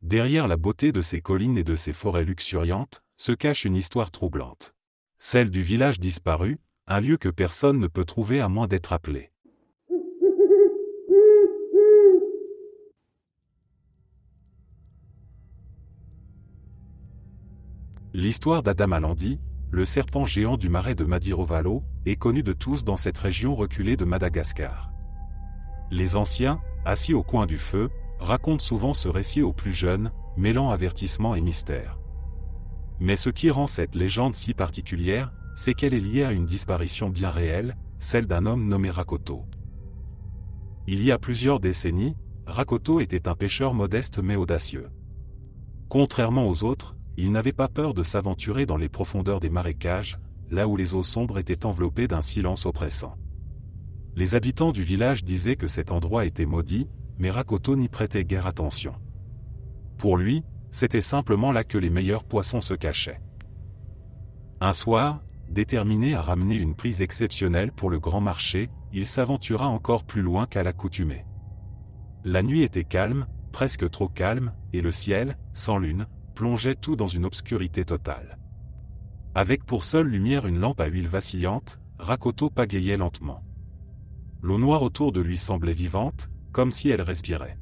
Derrière la beauté de ces collines et de ces forêts luxuriantes, se cache une histoire troublante. Celle du village disparu, un lieu que personne ne peut trouver à moins d'être appelé. L'histoire d'Adamalandi, le serpent géant du marais de Madirovalo, est connue de tous dans cette région reculée de Madagascar. Les anciens, assis au coin du feu, racontent souvent ce récit aux plus jeunes, mêlant avertissement et mystère. Mais ce qui rend cette légende si particulière, c'est qu'elle est liée à une disparition bien réelle, celle d'un homme nommé Rakoto. Il y a plusieurs décennies, Rakoto était un pêcheur modeste mais audacieux. Contrairement aux autres, il n'avait pas peur de s'aventurer dans les profondeurs des marécages, là où les eaux sombres étaient enveloppées d'un silence oppressant. Les habitants du village disaient que cet endroit était maudit, mais Rakoto n'y prêtait guère attention. Pour lui, c'était simplement là que les meilleurs poissons se cachaient. Un soir, déterminé à ramener une prise exceptionnelle pour le grand marché, il s'aventura encore plus loin qu'à l'accoutumée. La nuit était calme, presque trop calme, et le ciel, sans lune, plongeait tout dans une obscurité totale. Avec pour seule lumière une lampe à huile vacillante, Rakoto pagayait lentement. L'eau noire autour de lui semblait vivante, comme si elle respirait.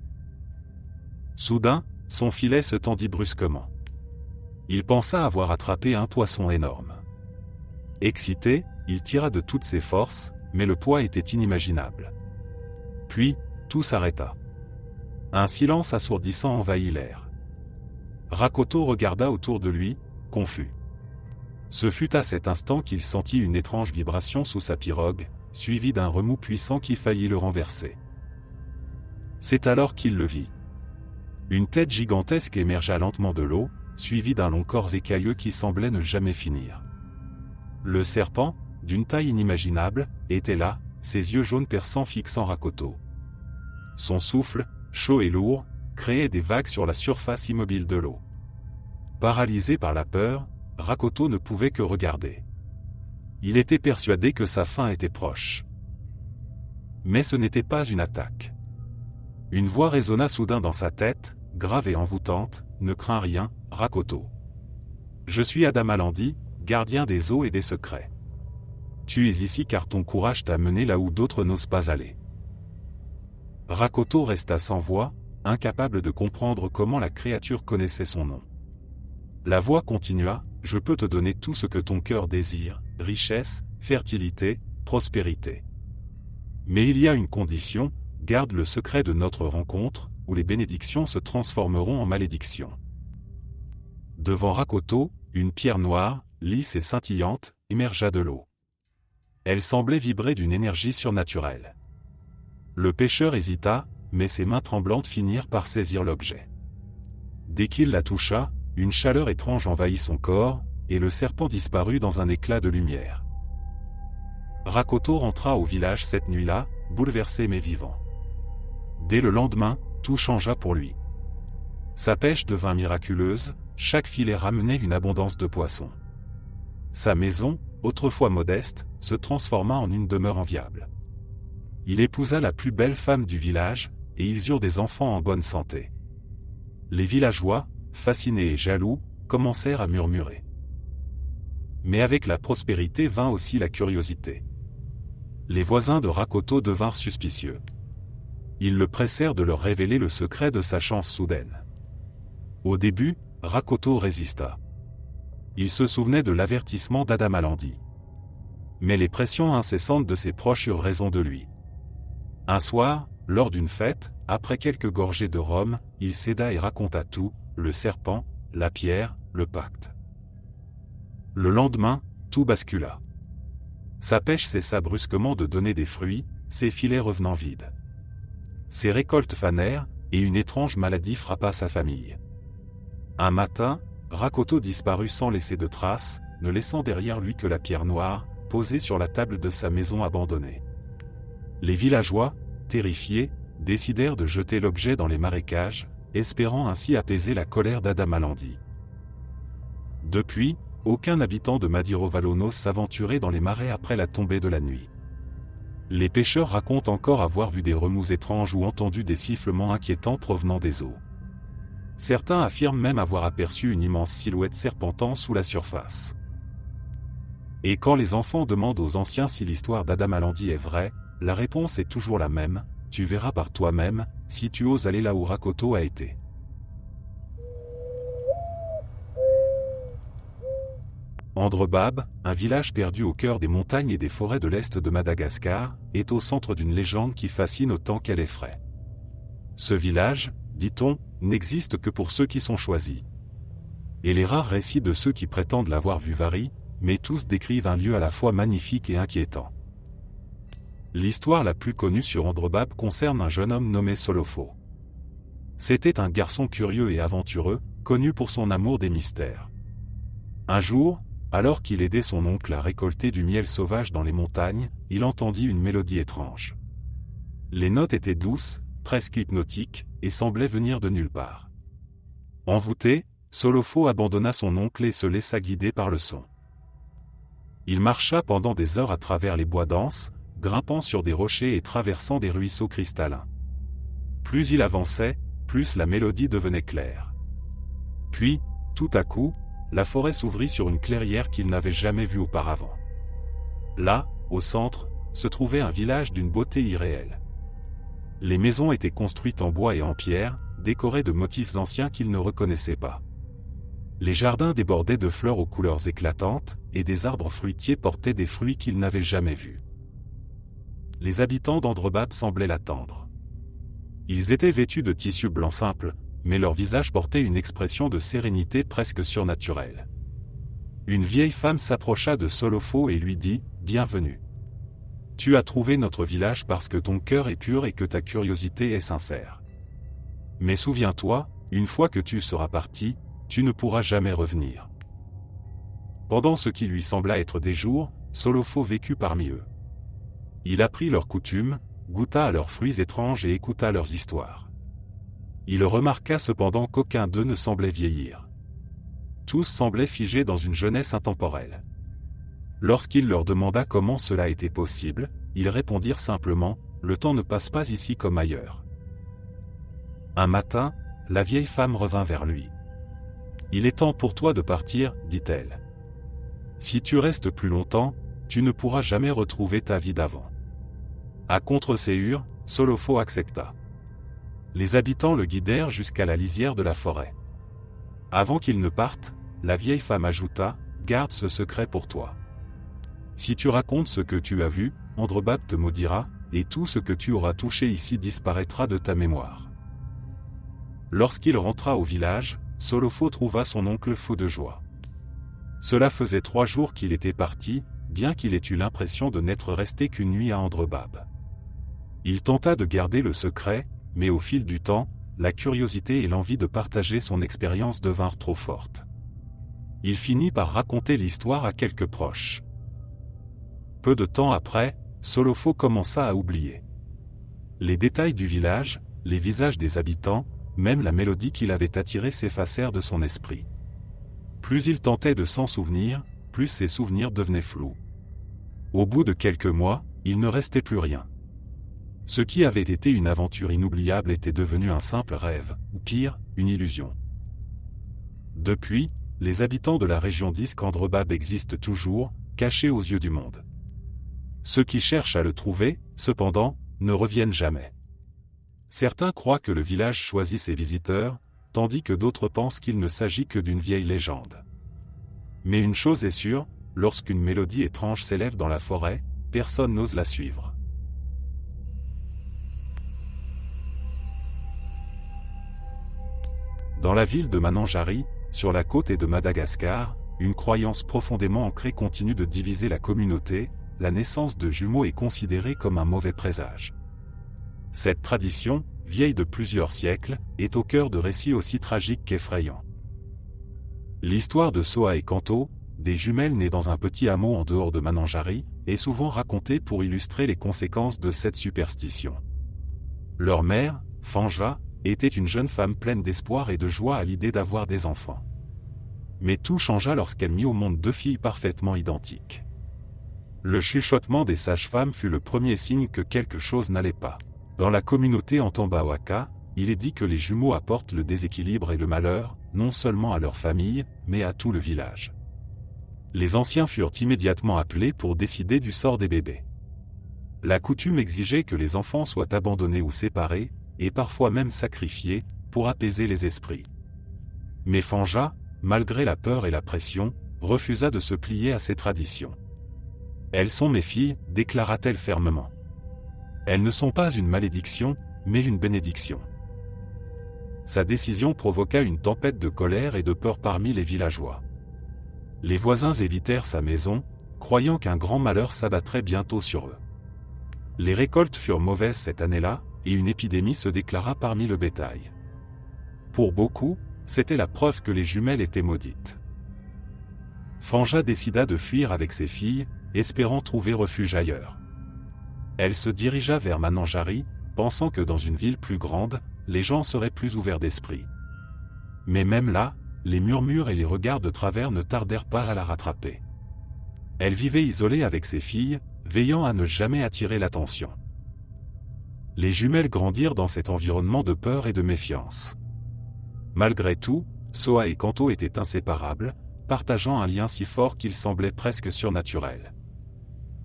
Soudain, son filet se tendit brusquement. Il pensa avoir attrapé un poisson énorme. Excité, il tira de toutes ses forces, mais le poids était inimaginable. Puis, tout s'arrêta. Un silence assourdissant envahit l'air. Rakoto regarda autour de lui, confus. Ce fut à cet instant qu'il sentit une étrange vibration sous sa pirogue, suivie d'un remous puissant qui faillit le renverser. C'est alors qu'il le vit. Une tête gigantesque émergea lentement de l'eau, suivie d'un long corps écailleux qui semblait ne jamais finir. Le serpent, d'une taille inimaginable, était là, ses yeux jaunes perçants fixant Rakoto. Son souffle, chaud et lourd, créait des vagues sur la surface immobile de l'eau. Paralysé par la peur, Rakoto ne pouvait que regarder. Il était persuadé que sa fin était proche. Mais ce n'était pas une attaque. Une voix résonna soudain dans sa tête, grave et envoûtante, « Ne crains rien, Rakoto. Je suis Adamalandi, gardien des eaux et des secrets. Tu es ici car ton courage t'a mené là où d'autres n'osent pas aller. » Rakoto resta sans voix, incapable de comprendre comment la créature connaissait son nom. La voix continua, « Je peux te donner tout ce que ton cœur désire, richesse, fertilité, prospérité. Mais il y a une condition, garde le secret de notre rencontre, où les bénédictions se transformeront en malédictions. » Devant Rakoto, une pierre noire, lisse et scintillante, émergea de l'eau. Elle semblait vibrer d'une énergie surnaturelle. Le pêcheur hésita, mais ses mains tremblantes finirent par saisir l'objet. Dès qu'il la toucha, une chaleur étrange envahit son corps, et le serpent disparut dans un éclat de lumière. Rakoto rentra au village cette nuit-là, bouleversé mais vivant. Dès le lendemain, tout changea pour lui. Sa pêche devint miraculeuse, chaque filet ramenait une abondance de poissons. Sa maison, autrefois modeste, se transforma en une demeure enviable. Il épousa la plus belle femme du village, et ils eurent des enfants en bonne santé. Les villageois, fascinés et jaloux, commencèrent à murmurer. Mais avec la prospérité vint aussi la curiosité. Les voisins de Rakoto devinrent suspicieux. Ils le pressèrent de leur révéler le secret de sa chance soudaine. Au début, Rakoto résista. Il se souvenait de l'avertissement d'Adamalandi. Mais les pressions incessantes de ses proches eurent raison de lui. Un soir, lors d'une fête, après quelques gorgées de rhum, il céda et raconta tout, le serpent, la pierre, le pacte. Le lendemain, tout bascula. Sa pêche cessa brusquement de donner des fruits, ses filets revenant vides. Ses récoltes fanèrent, et une étrange maladie frappa sa famille. Un matin, Rakoto disparut sans laisser de traces, ne laissant derrière lui que la pierre noire, posée sur la table de sa maison abandonnée. Les villageois, terrifiés, décidèrent de jeter l'objet dans les marécages, espérant ainsi apaiser la colère d'Adamalandi. Depuis, aucun habitant de Madirovalo n'ose s'aventurer dans les marais après la tombée de la nuit. Les pêcheurs racontent encore avoir vu des remous étranges ou entendu des sifflements inquiétants provenant des eaux. Certains affirment même avoir aperçu une immense silhouette serpentant sous la surface. Et quand les enfants demandent aux anciens si l'histoire d'Adamalandi est vraie, la réponse est toujours la même: tu verras par toi-même, si tu oses aller là où Rakoto a été. Andrebab, un village perdu au cœur des montagnes et des forêts de l'est de Madagascar, est au centre d'une légende qui fascine autant qu'elle effraie. Ce village, dit-on, n'existe que pour ceux qui sont choisis. Et les rares récits de ceux qui prétendent l'avoir vu varient, mais tous décrivent un lieu à la fois magnifique et inquiétant. L'histoire la plus connue sur Andrebab concerne un jeune homme nommé Solofo. C'était un garçon curieux et aventureux, connu pour son amour des mystères. Un jour, alors qu'il aidait son oncle à récolter du miel sauvage dans les montagnes, il entendit une mélodie étrange. Les notes étaient douces, presque hypnotiques, et semblaient venir de nulle part. Envoûté, Solofo abandonna son oncle et se laissa guider par le son. Il marcha pendant des heures à travers les bois denses, grimpant sur des rochers et traversant des ruisseaux cristallins. Plus il avançait, plus la mélodie devenait claire. Puis, tout à coup, la forêt s'ouvrit sur une clairière qu'il n'avait jamais vue auparavant. Là, au centre, se trouvait un village d'une beauté irréelle. Les maisons étaient construites en bois et en pierre, décorées de motifs anciens qu'il ne reconnaissait pas. Les jardins débordaient de fleurs aux couleurs éclatantes, et des arbres fruitiers portaient des fruits qu'il n'avait jamais vus. Les habitants d'Andrebab semblaient l'attendre. Ils étaient vêtus de tissus blancs simples, mais leurs visages portaient une expression de sérénité presque surnaturelle. Une vieille femme s'approcha de Solofo et lui dit: « Bienvenue. Tu as trouvé notre village parce que ton cœur est pur et que ta curiosité est sincère. Mais souviens-toi, une fois que tu seras parti, tu ne pourras jamais revenir. » Pendant ce qui lui sembla être des jours, Solofo vécut parmi eux. Il apprit leurs coutumes, goûta à leurs fruits étranges et écouta leurs histoires. Il remarqua cependant qu'aucun d'eux ne semblait vieillir. Tous semblaient figés dans une jeunesse intemporelle. Lorsqu'il leur demanda comment cela était possible, ils répondirent simplement: « Le temps ne passe pas ici comme ailleurs. » Un matin, la vieille femme revint vers lui. « Il est temps pour toi de partir, dit-elle. Si tu restes plus longtemps, tu ne pourras jamais retrouver ta vie d'avant. » À contre-séhur, Solofo accepta. Les habitants le guidèrent jusqu'à la lisière de la forêt. Avant qu'il ne parte, la vieille femme ajouta: « Garde ce secret pour toi. Si tu racontes ce que tu as vu, Andrebab te maudira, et tout ce que tu auras touché ici disparaîtra de ta mémoire. » Lorsqu'il rentra au village, Solofo trouva son oncle fou de joie. Cela faisait 3 jours qu'il était parti, bien qu'il ait eu l'impression de n'être resté qu'une nuit à Andrebab. Il tenta de garder le secret, mais au fil du temps, la curiosité et l'envie de partager son expérience devinrent trop fortes. Il finit par raconter l'histoire à quelques proches. Peu de temps après, Solofo commença à oublier. Les détails du village, les visages des habitants, même la mélodie qui l'avait attiré s'effacèrent de son esprit. Plus il tentait de s'en souvenir, plus ses souvenirs devenaient flous. Au bout de quelques mois, il ne restait plus rien. Ce qui avait été une aventure inoubliable était devenu un simple rêve, ou pire, une illusion. Depuis, les habitants de la région disent qu'Andrebab existe toujours, caché aux yeux du monde. Ceux qui cherchent à le trouver, cependant, ne reviennent jamais. Certains croient que le village choisit ses visiteurs, tandis que d'autres pensent qu'il ne s'agit que d'une vieille légende. Mais une chose est sûre, lorsqu'une mélodie étrange s'élève dans la forêt, personne n'ose la suivre. Dans la ville de Mananjari, sur la côte de Madagascar, une croyance profondément ancrée continue de diviser la communauté. La naissance de jumeaux est considérée comme un mauvais présage. Cette tradition, vieille de plusieurs siècles, est au cœur de récits aussi tragiques qu'effrayants. L'histoire de Soa et Kanto, des jumelles nées dans un petit hameau en dehors de Mananjari, est souvent racontée pour illustrer les conséquences de cette superstition. Leur mère, Fanja, était une jeune femme pleine d'espoir et de joie à l'idée d'avoir des enfants. Mais tout changea lorsqu'elle mit au monde 2 filles parfaitement identiques. Le chuchotement des sages-femmes fut le premier signe que quelque chose n'allait pas. Dans la communauté Antambawaka, il est dit que les jumeaux apportent le déséquilibre et le malheur, non seulement à leur famille, mais à tout le village. Les anciens furent immédiatement appelés pour décider du sort des bébés. La coutume exigeait que les enfants soient abandonnés ou séparés, et parfois même sacrifiés, pour apaiser les esprits. Mais Fanja, malgré la peur et la pression, refusa de se plier à ces traditions. « Elles sont mes filles, déclara-t-elle fermement. Elles ne sont pas une malédiction, mais une bénédiction. » Sa décision provoqua une tempête de colère et de peur parmi les villageois. Les voisins évitèrent sa maison, croyant qu'un grand malheur s'abattrait bientôt sur eux. Les récoltes furent mauvaises cette année-là, et une épidémie se déclara parmi le bétail. Pour beaucoup, c'était la preuve que les jumelles étaient maudites. Fanja décida de fuir avec ses filles, espérant trouver refuge ailleurs. Elle se dirigea vers Mananjari, pensant que dans une ville plus grande, les gens seraient plus ouverts d'esprit. Mais même là, les murmures et les regards de travers ne tardèrent pas à la rattraper. Elle vivait isolée avec ses filles, veillant à ne jamais attirer l'attention. Les jumelles grandirent dans cet environnement de peur et de méfiance. Malgré tout, Soa et Kanto étaient inséparables, partageant un lien si fort qu'il semblait presque surnaturel.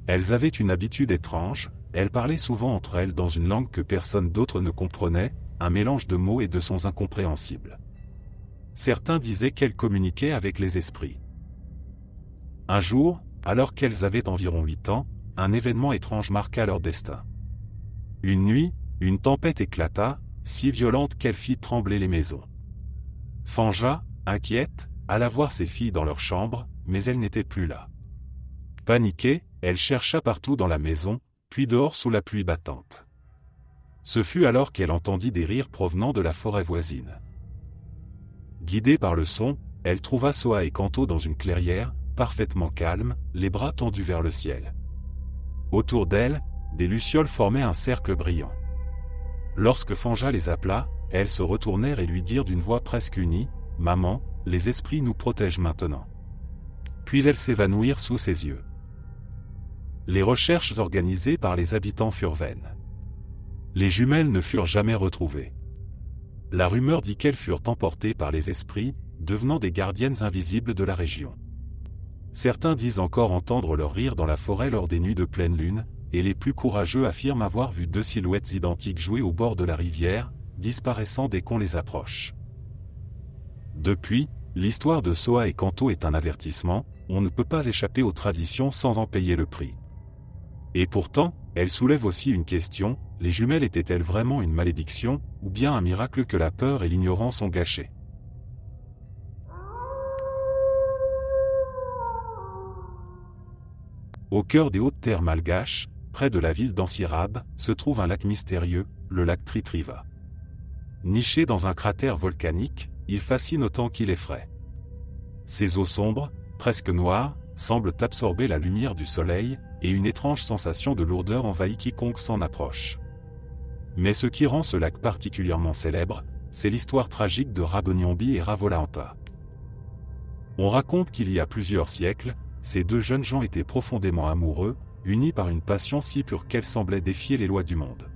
Elles avaient une habitude étrange, elles parlaient souvent entre elles dans une langue que personne d'autre ne comprenait, un mélange de mots et de sons incompréhensibles. Certains disaient qu'elles communiquaient avec les esprits. Un jour, alors qu'elles avaient environ 8 ans, un événement étrange marqua leur destin. Une nuit, une tempête éclata, si violente qu'elle fit trembler les maisons. Fanja, inquiète, alla voir ses filles dans leur chambre, mais elles n'étaient plus là. Paniquée, elle chercha partout dans la maison, puis dehors sous la pluie battante. Ce fut alors qu'elle entendit des rires provenant de la forêt voisine. Guidée par le son, elle trouva Soa et Kanto dans une clairière, parfaitement calme, les bras tendus vers le ciel. Autour d'elle, des lucioles formaient un cercle brillant. Lorsque Fanja les appela, elles se retournèrent et lui dirent d'une voix presque unie, « Maman, les esprits nous protègent maintenant. » Puis elles s'évanouirent sous ses yeux. Les recherches organisées par les habitants furent vaines. Les jumelles ne furent jamais retrouvées. La rumeur dit qu'elles furent emportées par les esprits, devenant des gardiennes invisibles de la région. Certains disent encore entendre leur rire dans la forêt lors des nuits de pleine lune, et les plus courageux affirment avoir vu 2 silhouettes identiques jouer au bord de la rivière, disparaissant dès qu'on les approche. Depuis, l'histoire de Soa et Kanto est un avertissement, on ne peut pas échapper aux traditions sans en payer le prix. Et pourtant, elle soulève aussi une question, les jumelles étaient-elles vraiment une malédiction, ou bien un miracle que la peur et l'ignorance ont gâché? Au cœur des hautes terres malgaches, près de la ville d'Ansirab, se trouve un lac mystérieux, le lac Tritriva. Niché dans un cratère volcanique, il fascine autant qu'il effraie. Ses eaux sombres, presque noires, semblent absorber la lumière du soleil, et une étrange sensation de lourdeur envahit quiconque s'en approche. Mais ce qui rend ce lac particulièrement célèbre, c'est l'histoire tragique de Rabonyombi et Ravolahanta. On raconte qu'il y a plusieurs siècles, ces 2 jeunes gens étaient profondément amoureux, unis par une passion si pure qu'elle semblait défier les lois du monde.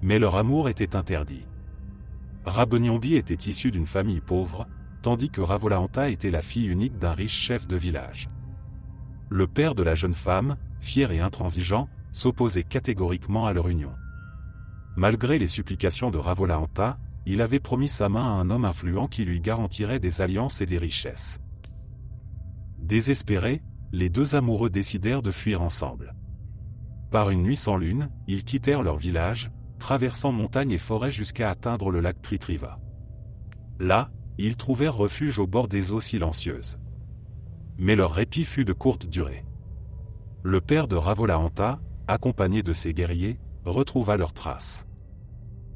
Mais leur amour était interdit. Rabonyombi était issu d'une famille pauvre, tandis que Ravolahanta était la fille unique d'un riche chef de village. Le père de la jeune femme, fier et intransigeant, s'opposait catégoriquement à leur union. Malgré les supplications de Ravolahanta, il avait promis sa main à un homme influent qui lui garantirait des alliances et des richesses. Désespérés, les 2 amoureux décidèrent de fuir ensemble. Par une nuit sans lune, ils quittèrent leur village, traversant montagnes et forêts jusqu'à atteindre le lac Tritriva. Là, ils trouvèrent refuge au bord des eaux silencieuses. Mais leur répit fut de courte durée. Le père de Ravolahanta, accompagné de ses guerriers, retrouva leurs traces.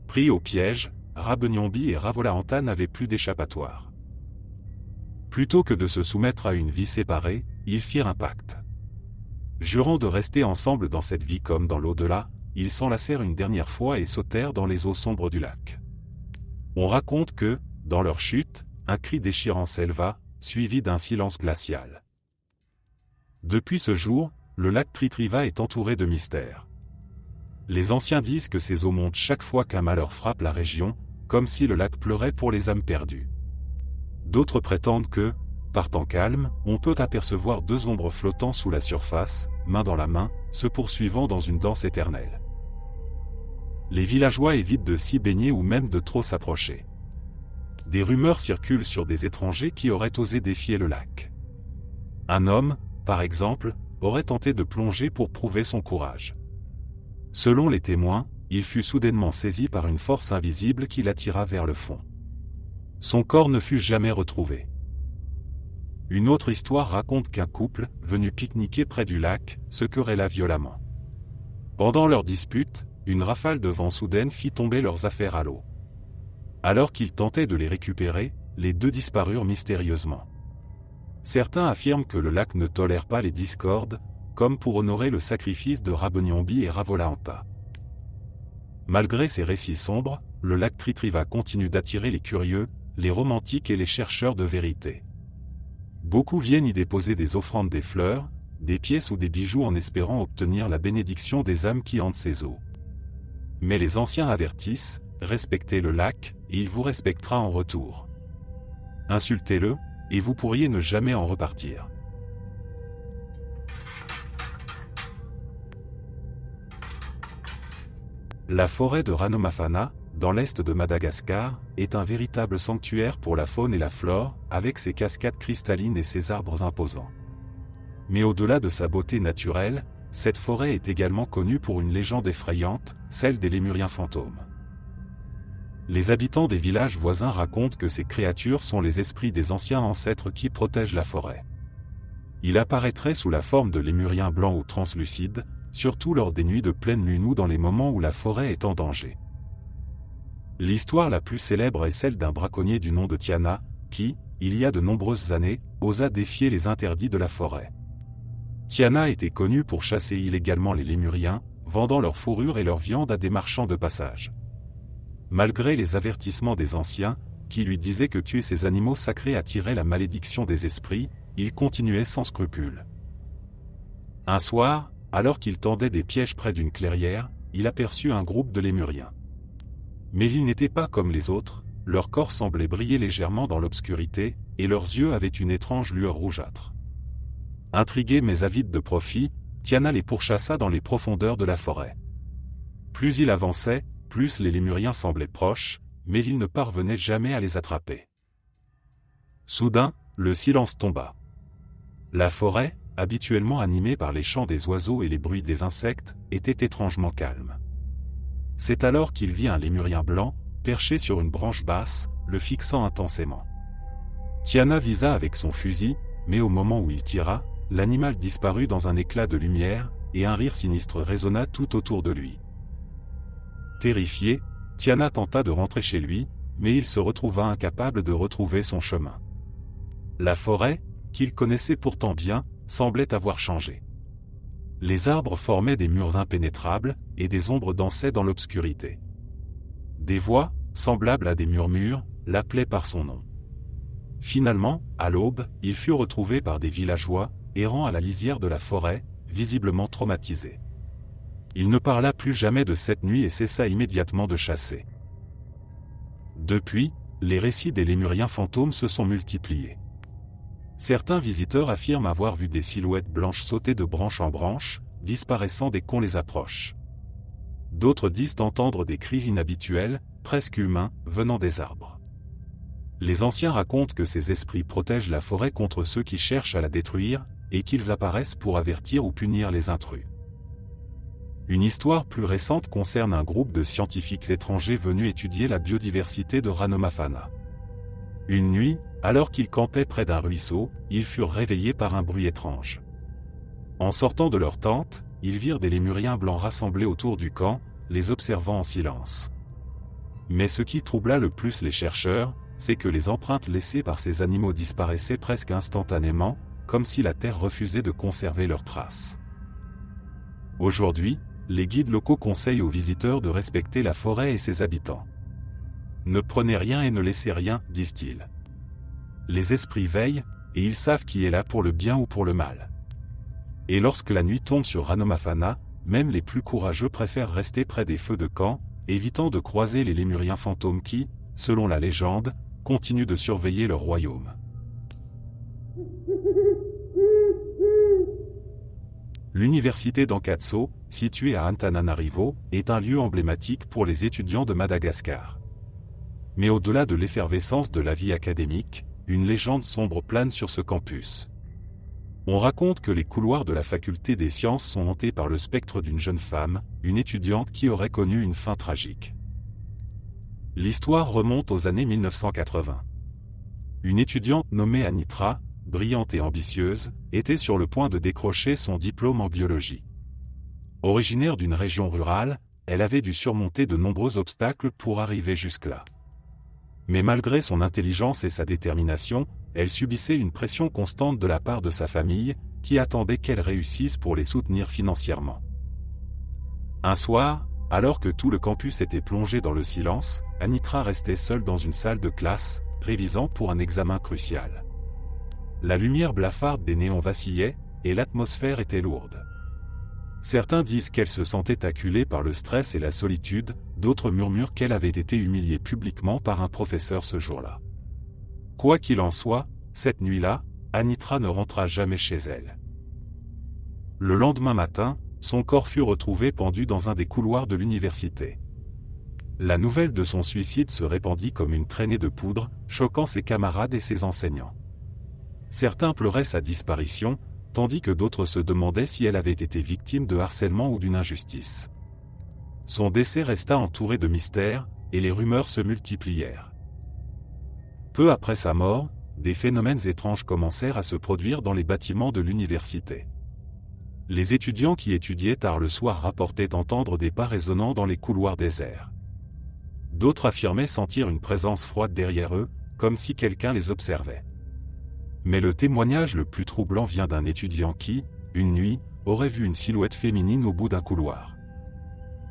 Pris au piège, Rabonyombi et Ravolahanta n'avaient plus d'échappatoire. Plutôt que de se soumettre à une vie séparée, ils firent un pacte. Jurant de rester ensemble dans cette vie comme dans l'au-delà, ils s'enlacèrent une dernière fois et sautèrent dans les eaux sombres du lac. On raconte que, dans leur chute, un cri déchirant s'éleva, suivi d'un silence glacial. Depuis ce jour, le lac Tritriva est entouré de mystères. Les anciens disent que ces eaux montent chaque fois qu'un malheur frappe la région, comme si le lac pleurait pour les âmes perdues. D'autres prétendent que, par temps calme, on peut apercevoir deux ombres flottant sous la surface, main dans la main, se poursuivant dans une danse éternelle. Les villageois évitent de s'y baigner ou même de trop s'approcher. Des rumeurs circulent sur des étrangers qui auraient osé défier le lac. Un homme, par exemple, aurait tenté de plonger pour prouver son courage. Selon les témoins, il fut soudainement saisi par une force invisible qui l'attira vers le fond. Son corps ne fut jamais retrouvé. Une autre histoire raconte qu'un couple, venu pique-niquer près du lac, se querella violemment. Pendant leur dispute, une rafale de vent soudaine fit tomber leurs affaires à l'eau. Alors qu'ils tentaient de les récupérer, les deux disparurent mystérieusement. Certains affirment que le lac ne tolère pas les discordes, comme pour honorer le sacrifice de Raboniombi et Ravolahanta. Malgré ces récits sombres, le lac Tritriva continue d'attirer les curieux, les romantiques et les chercheurs de vérité. Beaucoup viennent y déposer des offrandes, des fleurs, des pièces ou des bijoux en espérant obtenir la bénédiction des âmes qui hantent ces eaux. Mais les anciens avertissent, respectez le lac, et il vous respectera en retour. Insultez-le, et vous pourriez ne jamais en repartir. La forêt de Ranomafana, dans l'est de Madagascar, est un véritable sanctuaire pour la faune et la flore, avec ses cascades cristallines et ses arbres imposants. Mais au-delà de sa beauté naturelle, cette forêt est également connue pour une légende effrayante, celle des lémuriens fantômes. Les habitants des villages voisins racontent que ces créatures sont les esprits des anciens ancêtres qui protègent la forêt. Il apparaîtrait sous la forme de lémuriens blancs ou translucides, surtout lors des nuits de pleine lune ou dans les moments où la forêt est en danger. L'histoire la plus célèbre est celle d'un braconnier du nom de Tiana, qui, il y a de nombreuses années, osa défier les interdits de la forêt. Tiana était connu pour chasser illégalement les lémuriens, vendant leur fourrure et leur viande à des marchands de passage. Malgré les avertissements des anciens, qui lui disaient que tuer ces animaux sacrés attirait la malédiction des esprits, il continuait sans scrupule. Un soir, alors qu'il tendait des pièges près d'une clairière, il aperçut un groupe de lémuriens. Mais ils n'étaient pas comme les autres, leur corps semblait briller légèrement dans l'obscurité, et leurs yeux avaient une étrange lueur rougeâtre. Intrigué mais avide de profit, Tiana les pourchassa dans les profondeurs de la forêt. Plus il avançait, plus les lémuriens semblaient proches, mais il ne parvenait jamais à les attraper. Soudain, le silence tomba. La forêt, habituellement animée par les chants des oiseaux et les bruits des insectes, était étrangement calme. C'est alors qu'il vit un lémurien blanc, perché sur une branche basse, le fixant intensément. Tiana visa avec son fusil, mais au moment où il tira, l'animal disparut dans un éclat de lumière, et un rire sinistre résonna tout autour de lui. Terrifié, Tiana tenta de rentrer chez lui, mais il se retrouva incapable de retrouver son chemin. La forêt, qu'il connaissait pourtant bien, semblait avoir changé. Les arbres formaient des murs impénétrables, et des ombres dansaient dans l'obscurité. Des voix, semblables à des murmures, l'appelaient par son nom. Finalement, à l'aube, il fut retrouvé par des villageois, errant à la lisière de la forêt, visiblement traumatisés. Il ne parla plus jamais de cette nuit et cessa immédiatement de chasser. Depuis, les récits des lémuriens fantômes se sont multipliés. Certains visiteurs affirment avoir vu des silhouettes blanches sauter de branche en branche, disparaissant dès qu'on les approche. D'autres disent entendre des cris inhabituels, presque humains, venant des arbres. Les anciens racontent que ces esprits protègent la forêt contre ceux qui cherchent à la détruire, et qu'ils apparaissent pour avertir ou punir les intrus. Une histoire plus récente concerne un groupe de scientifiques étrangers venus étudier la biodiversité de Ranomafana. Une nuit, alors qu'ils campaient près d'un ruisseau, ils furent réveillés par un bruit étrange. En sortant de leur tente, ils virent des lémuriens blancs rassemblés autour du camp, les observant en silence. Mais ce qui troubla le plus les chercheurs, c'est que les empreintes laissées par ces animaux disparaissaient presque instantanément, comme si la terre refusait de conserver leurs traces. Aujourd'hui, les guides locaux conseillent aux visiteurs de respecter la forêt et ses habitants. Ne prenez rien et ne laissez rien, disent-ils. Les esprits veillent, et ils savent qui est là pour le bien ou pour le mal. Et lorsque la nuit tombe sur Ranomafana, même les plus courageux préfèrent rester près des feux de camp, évitant de croiser les lémuriens fantômes qui, selon la légende, continuent de surveiller leur royaume. L'université d'Ankatso, située à Antananarivo, est un lieu emblématique pour les étudiants de Madagascar. Mais au-delà de l'effervescence de la vie académique, une légende sombre plane sur ce campus. On raconte que les couloirs de la faculté des sciences sont hantés par le spectre d'une jeune femme, une étudiante qui aurait connu une fin tragique. L'histoire remonte aux années 1980. Une étudiante nommée Anitra, brillante et ambitieuse, était sur le point de décrocher son diplôme en biologie. Originaire d'une région rurale, elle avait dû surmonter de nombreux obstacles pour arriver jusque-là. Mais malgré son intelligence et sa détermination, elle subissait une pression constante de la part de sa famille, qui attendait qu'elle réussisse pour les soutenir financièrement. Un soir, alors que tout le campus était plongé dans le silence, Anitra restait seule dans une salle de classe, révisant pour un examen crucial. La lumière blafarde des néons vacillait, et l'atmosphère était lourde. Certains disent qu'elle se sentait acculée par le stress et la solitude, d'autres murmurent qu'elle avait été humiliée publiquement par un professeur ce jour-là. Quoi qu'il en soit, cette nuit-là, Anitra ne rentra jamais chez elle. Le lendemain matin, son corps fut retrouvé pendu dans un des couloirs de l'université. La nouvelle de son suicide se répandit comme une traînée de poudre, choquant ses camarades et ses enseignants. Certains pleuraient sa disparition, tandis que d'autres se demandaient si elle avait été victime de harcèlement ou d'une injustice. Son décès resta entouré de mystères, et les rumeurs se multiplièrent. Peu après sa mort, des phénomènes étranges commencèrent à se produire dans les bâtiments de l'université. Les étudiants qui étudiaient tard le soir rapportaient entendre des pas résonnants dans les couloirs déserts. D'autres affirmaient sentir une présence froide derrière eux, comme si quelqu'un les observait. Mais le témoignage le plus troublant vient d'un étudiant qui, une nuit, aurait vu une silhouette féminine au bout d'un couloir.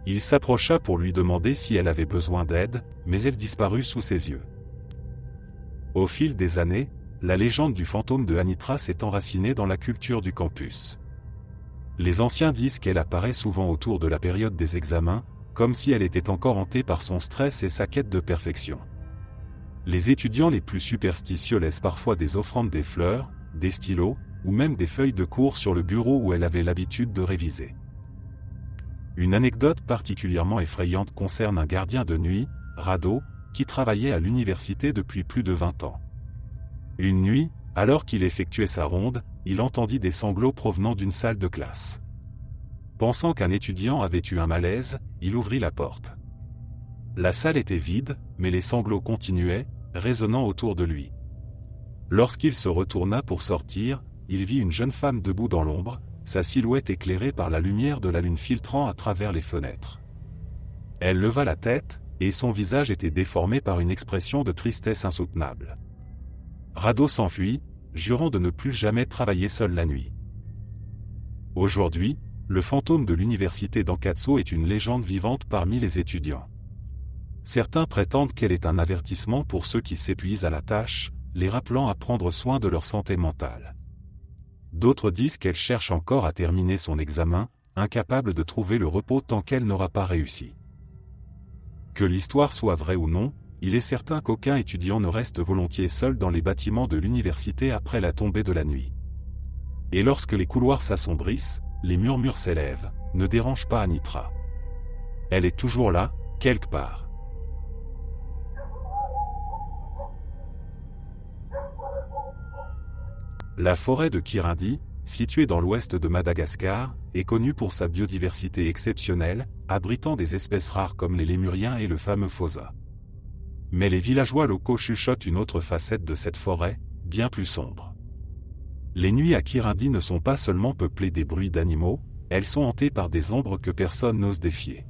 Il s'approcha pour lui demander si elle avait besoin d'aide, mais elle disparut sous ses yeux. Au fil des années, la légende du fantôme de Anitra s'est enracinée dans la culture du campus. Les anciens disent qu'elle apparaît souvent autour de la période des examens, comme si elle était encore hantée par son stress et sa quête de perfection. Les étudiants les plus superstitieux laissent parfois des offrandes, des fleurs, des stylos, ou même des feuilles de cours sur le bureau où elle avait l'habitude de réviser. Une anecdote particulièrement effrayante concerne un gardien de nuit, Rado, qui travaillait à l'université depuis plus de 20 ans. Une nuit, alors qu'il effectuait sa ronde, il entendit des sanglots provenant d'une salle de classe. Pensant qu'un étudiant avait eu un malaise, il ouvrit la porte. La salle était vide, mais les sanglots continuaient, résonnant autour de lui. Lorsqu'il se retourna pour sortir, il vit une jeune femme debout dans l'ombre, sa silhouette éclairée par la lumière de la lune filtrant à travers les fenêtres. Elle leva la tête, et son visage était déformé par une expression de tristesse insoutenable. Rado s'enfuit, jurant de ne plus jamais travailler seul la nuit. Aujourd'hui, le fantôme de l'université d'Ankatso est une légende vivante parmi les étudiants. Certains prétendent qu'elle est un avertissement pour ceux qui s'épuisent à la tâche, les rappelant à prendre soin de leur santé mentale. D'autres disent qu'elle cherche encore à terminer son examen, incapable de trouver le repos tant qu'elle n'aura pas réussi. Que l'histoire soit vraie ou non, il est certain qu'aucun étudiant ne reste volontiers seul dans les bâtiments de l'université après la tombée de la nuit. Et lorsque les couloirs s'assombrissent, les murmures s'élèvent, ne dérange pas Anitra. Elle est toujours là, quelque part. La forêt de Kirindi, située dans l'ouest de Madagascar, est connue pour sa biodiversité exceptionnelle, abritant des espèces rares comme les lémuriens et le fameux phosa. Mais les villageois locaux chuchotent une autre facette de cette forêt, bien plus sombre. Les nuits à Kirindi ne sont pas seulement peuplées des bruits d'animaux, elles sont hantées par des ombres que personne n'ose défier.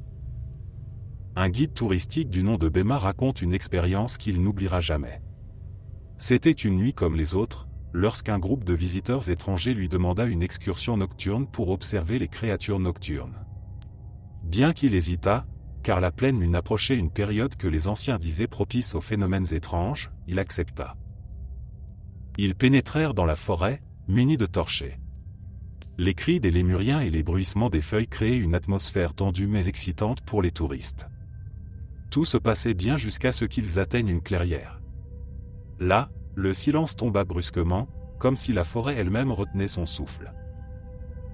Un guide touristique du nom de Bema raconte une expérience qu'il n'oubliera jamais. C'était une nuit comme les autres, lorsqu'un groupe de visiteurs étrangers lui demanda une excursion nocturne pour observer les créatures nocturnes. Bien qu'il hésitât, car la pleine lune approchait une période que les anciens disaient propice aux phénomènes étranges, il accepta. Ils pénétrèrent dans la forêt, munis de torchets. Les cris des lémuriens et les bruissements des feuilles créaient une atmosphère tendue mais excitante pour les touristes. Tout se passait bien jusqu'à ce qu'ils atteignent une clairière. Là, le silence tomba brusquement, comme si la forêt elle-même retenait son souffle.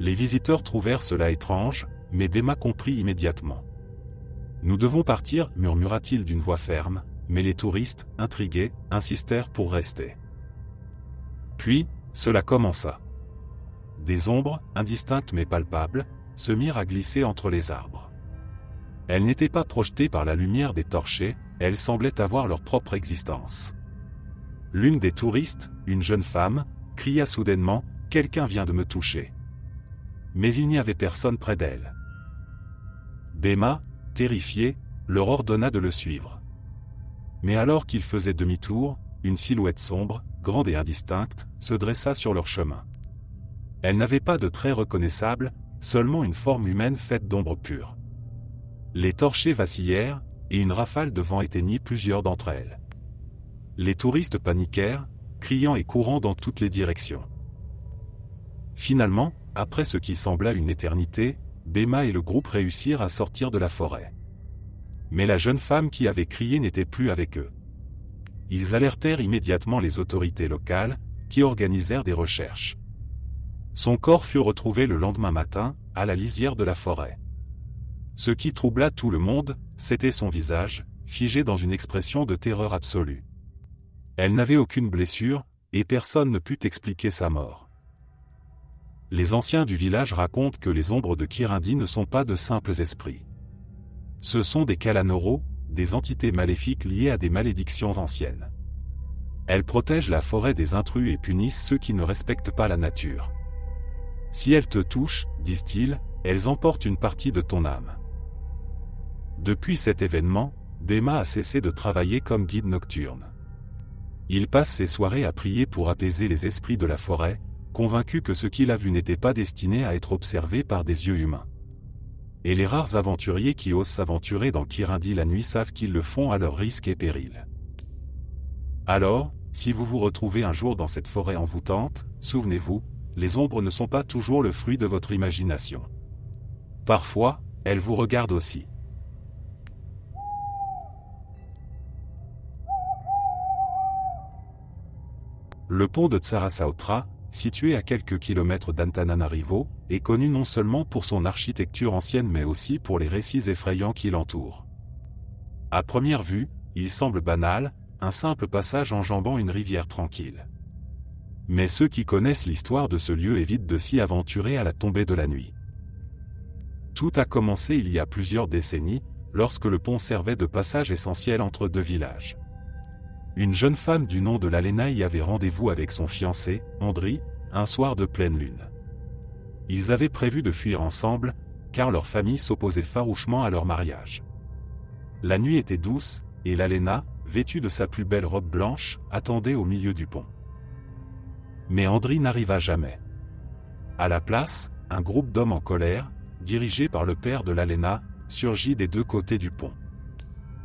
Les visiteurs trouvèrent cela étrange, mais Bema comprit immédiatement. « Nous devons partir » murmura-t-il d'une voix ferme, mais les touristes, intrigués, insistèrent pour rester. Puis, cela commença. Des ombres, indistinctes mais palpables, se mirent à glisser entre les arbres. Elles n'étaient pas projetées par la lumière des torchers, elles semblaient avoir leur propre existence. L'une des touristes, une jeune femme, cria soudainement « Quelqu'un vient de me toucher ». Mais il n'y avait personne près d'elle. Bema, terrifié, leur ordonna de le suivre. Mais alors qu'ils faisaient demi-tour, une silhouette sombre, grande et indistincte, se dressa sur leur chemin. Elle n'avait pas de traits reconnaissables, seulement une forme humaine faite d'ombre pure. Les torchers vacillèrent, et une rafale de vent éteignit plusieurs d'entre elles. Les touristes paniquèrent, criant et courant dans toutes les directions. Finalement, après ce qui sembla une éternité, Bema et le groupe réussirent à sortir de la forêt. Mais la jeune femme qui avait crié n'était plus avec eux. Ils alertèrent immédiatement les autorités locales, qui organisèrent des recherches. Son corps fut retrouvé le lendemain matin, à la lisière de la forêt. Ce qui troubla tout le monde, c'était son visage, figé dans une expression de terreur absolue. Elle n'avait aucune blessure, et personne ne put expliquer sa mort. Les anciens du village racontent que les ombres de Kirindi ne sont pas de simples esprits. Ce sont des Kalanoro, des entités maléfiques liées à des malédictions anciennes. Elles protègent la forêt des intrus et punissent ceux qui ne respectent pas la nature. Si elles te touchent, disent-ils, elles emportent une partie de ton âme. Depuis cet événement, Bema a cessé de travailler comme guide nocturne. Il passe ses soirées à prier pour apaiser les esprits de la forêt, convaincu que ce qu'il a vu n'était pas destiné à être observé par des yeux humains. Et les rares aventuriers qui osent s'aventurer dans Kirindi la nuit savent qu'ils le font à leur risque et péril. Alors, si vous vous retrouvez un jour dans cette forêt envoûtante, souvenez-vous, les ombres ne sont pas toujours le fruit de votre imagination. Parfois, elles vous regardent aussi. Le pont de Tsarasaotra, situé à quelques kilomètres d'Antananarivo, est connu non seulement pour son architecture ancienne mais aussi pour les récits effrayants qui l'entourent. À première vue, il semble banal, un simple passage enjambant une rivière tranquille. Mais ceux qui connaissent l'histoire de ce lieu évitent de s'y aventurer à la tombée de la nuit. Tout a commencé il y a plusieurs décennies, lorsque le pont servait de passage essentiel entre deux villages. Une jeune femme du nom de Lalena y avait rendez-vous avec son fiancé, Andri, un soir de pleine lune. Ils avaient prévu de fuir ensemble, car leur famille s'opposait farouchement à leur mariage. La nuit était douce, et Lalena, vêtue de sa plus belle robe blanche, attendait au milieu du pont. Mais Andri n'arriva jamais. À la place, un groupe d'hommes en colère, dirigé par le père de Lalena, surgit des deux côtés du pont.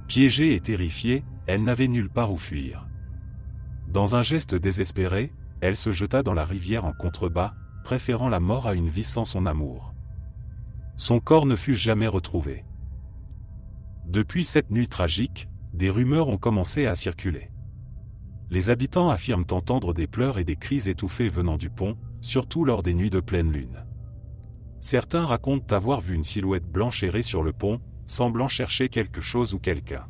Piégée et terrifiée, elle n'avait nulle part où fuir. Dans un geste désespéré, elle se jeta dans la rivière en contrebas, préférant la mort à une vie sans son amour. Son corps ne fut jamais retrouvé. Depuis cette nuit tragique, des rumeurs ont commencé à circuler. Les habitants affirment entendre des pleurs et des cris étouffés venant du pont, surtout lors des nuits de pleine lune. Certains racontent avoir vu une silhouette blanche errer sur le pont, semblant chercher quelque chose ou quelqu'un.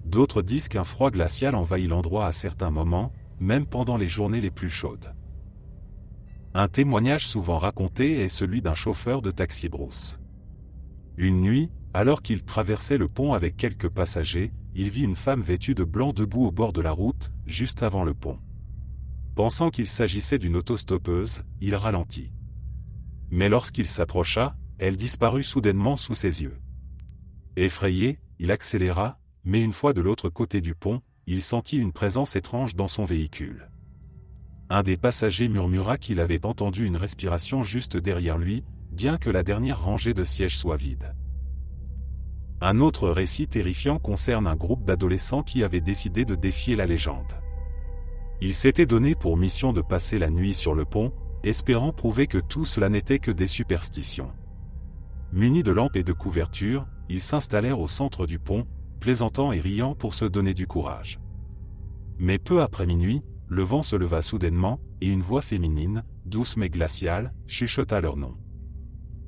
D'autres disent qu'un froid glacial envahit l'endroit à certains moments, même pendant les journées les plus chaudes. Un témoignage souvent raconté est celui d'un chauffeur de taxi-brousse. Une nuit, alors qu'il traversait le pont avec quelques passagers, il vit une femme vêtue de blanc debout au bord de la route, juste avant le pont. Pensant qu'il s'agissait d'une autostoppeuse, il ralentit. Mais lorsqu'il s'approcha, elle disparut soudainement sous ses yeux. Effrayé, il accéléra, mais une fois de l'autre côté du pont, il sentit une présence étrange dans son véhicule. Un des passagers murmura qu'il avait entendu une respiration juste derrière lui, bien que la dernière rangée de sièges soit vide. Un autre récit terrifiant concerne un groupe d'adolescents qui avaient décidé de défier la légende. Ils s'étaient donné pour mission de passer la nuit sur le pont, espérant prouver que tout cela n'était que des superstitions. Munis de lampes et de couvertures, ils s'installèrent au centre du pont, plaisantant et riant pour se donner du courage. Mais peu après minuit, le vent se leva soudainement, et une voix féminine, douce mais glaciale, chuchota leur nom.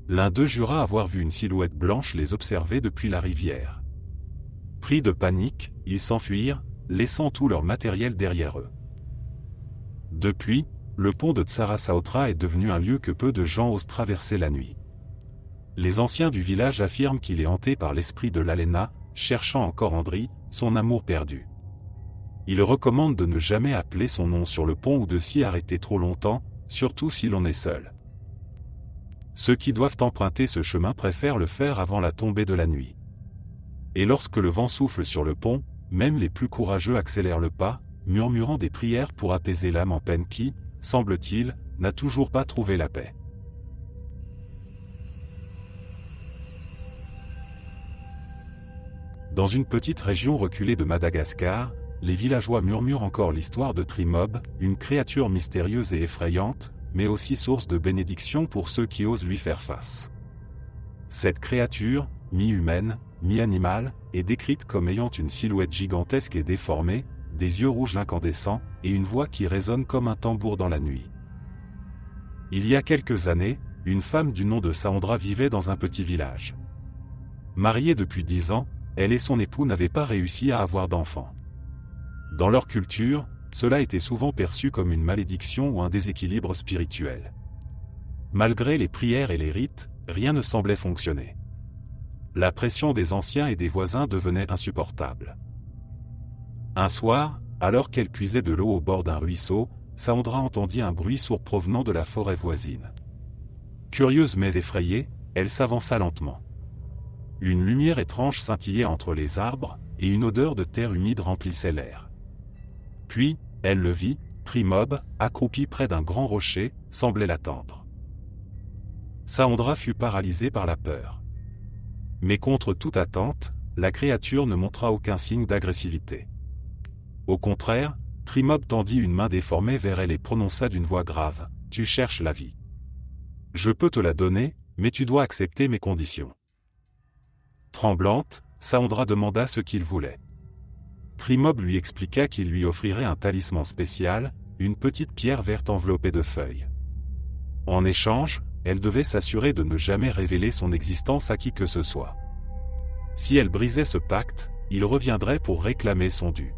L'un d'eux jura avoir vu une silhouette blanche les observer depuis la rivière. Pris de panique, ils s'enfuirent, laissant tout leur matériel derrière eux. Depuis, le pont de Tsara Saotra est devenu un lieu que peu de gens osent traverser la nuit. Les anciens du village affirment qu'il est hanté par l'esprit de l'Alena, cherchant encore Andri, son amour perdu. Ils recommandent de ne jamais appeler son nom sur le pont ou de s'y arrêter trop longtemps, surtout si l'on est seul. Ceux qui doivent emprunter ce chemin préfèrent le faire avant la tombée de la nuit. Et lorsque le vent souffle sur le pont, même les plus courageux accélèrent le pas, murmurant des prières pour apaiser l'âme en peine qui, semble-t-il, n'a toujours pas trouvé la paix. Dans une petite région reculée de Madagascar, les villageois murmurent encore l'histoire de Trimob, une créature mystérieuse et effrayante, mais aussi source de bénédiction pour ceux qui osent lui faire face. Cette créature, mi-humaine, mi-animale, est décrite comme ayant une silhouette gigantesque et déformée, des yeux rouges incandescents, et une voix qui résonne comme un tambour dans la nuit. Il y a quelques années, une femme du nom de Saondra vivait dans un petit village. Mariée depuis 10 ans, elle et son époux n'avaient pas réussi à avoir d'enfants. Dans leur culture, cela était souvent perçu comme une malédiction ou un déséquilibre spirituel. Malgré les prières et les rites, rien ne semblait fonctionner. La pression des anciens et des voisins devenait insupportable. Un soir, alors qu'elle puisait de l'eau au bord d'un ruisseau, Saondra entendit un bruit sourd provenant de la forêt voisine. Curieuse mais effrayée, elle s'avança lentement. Une lumière étrange scintillait entre les arbres, et une odeur de terre humide remplissait l'air. Puis, elle le vit, Trimob, accroupi près d'un grand rocher, semblait l'attendre. Saondra fut paralysée par la peur. Mais contre toute attente, la créature ne montra aucun signe d'agressivité. Au contraire, Trimob tendit une main déformée vers elle et prononça d'une voix grave, « Tu cherches la vie. Je peux te la donner, mais tu dois accepter mes conditions. » Tremblante, Saondra demanda ce qu'il voulait. Trimob lui expliqua qu'il lui offrirait un talisman spécial, une petite pierre verte enveloppée de feuilles. En échange, elle devait s'assurer de ne jamais révéler son existence à qui que ce soit. Si elle brisait ce pacte, il reviendrait pour réclamer son dû.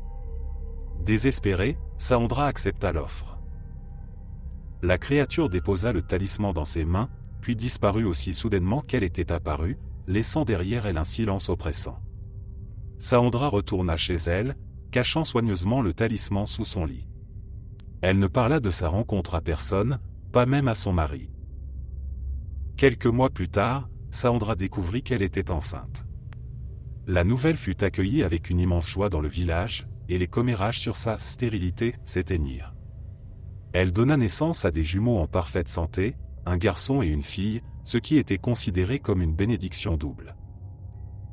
Désespérée, Saondra accepta l'offre. La créature déposa le talisman dans ses mains, puis disparut aussi soudainement qu'elle était apparue, laissant derrière elle un silence oppressant. Saondra retourna chez elle, cachant soigneusement le talisman sous son lit. Elle ne parla de sa rencontre à personne, pas même à son mari. Quelques mois plus tard, Saondra découvrit qu'elle était enceinte. La nouvelle fut accueillie avec une immense joie dans le village, et les commérages sur sa stérilité s'éteignirent. Elle donna naissance à des jumeaux en parfaite santé, un garçon et une fille, ce qui était considéré comme une bénédiction double.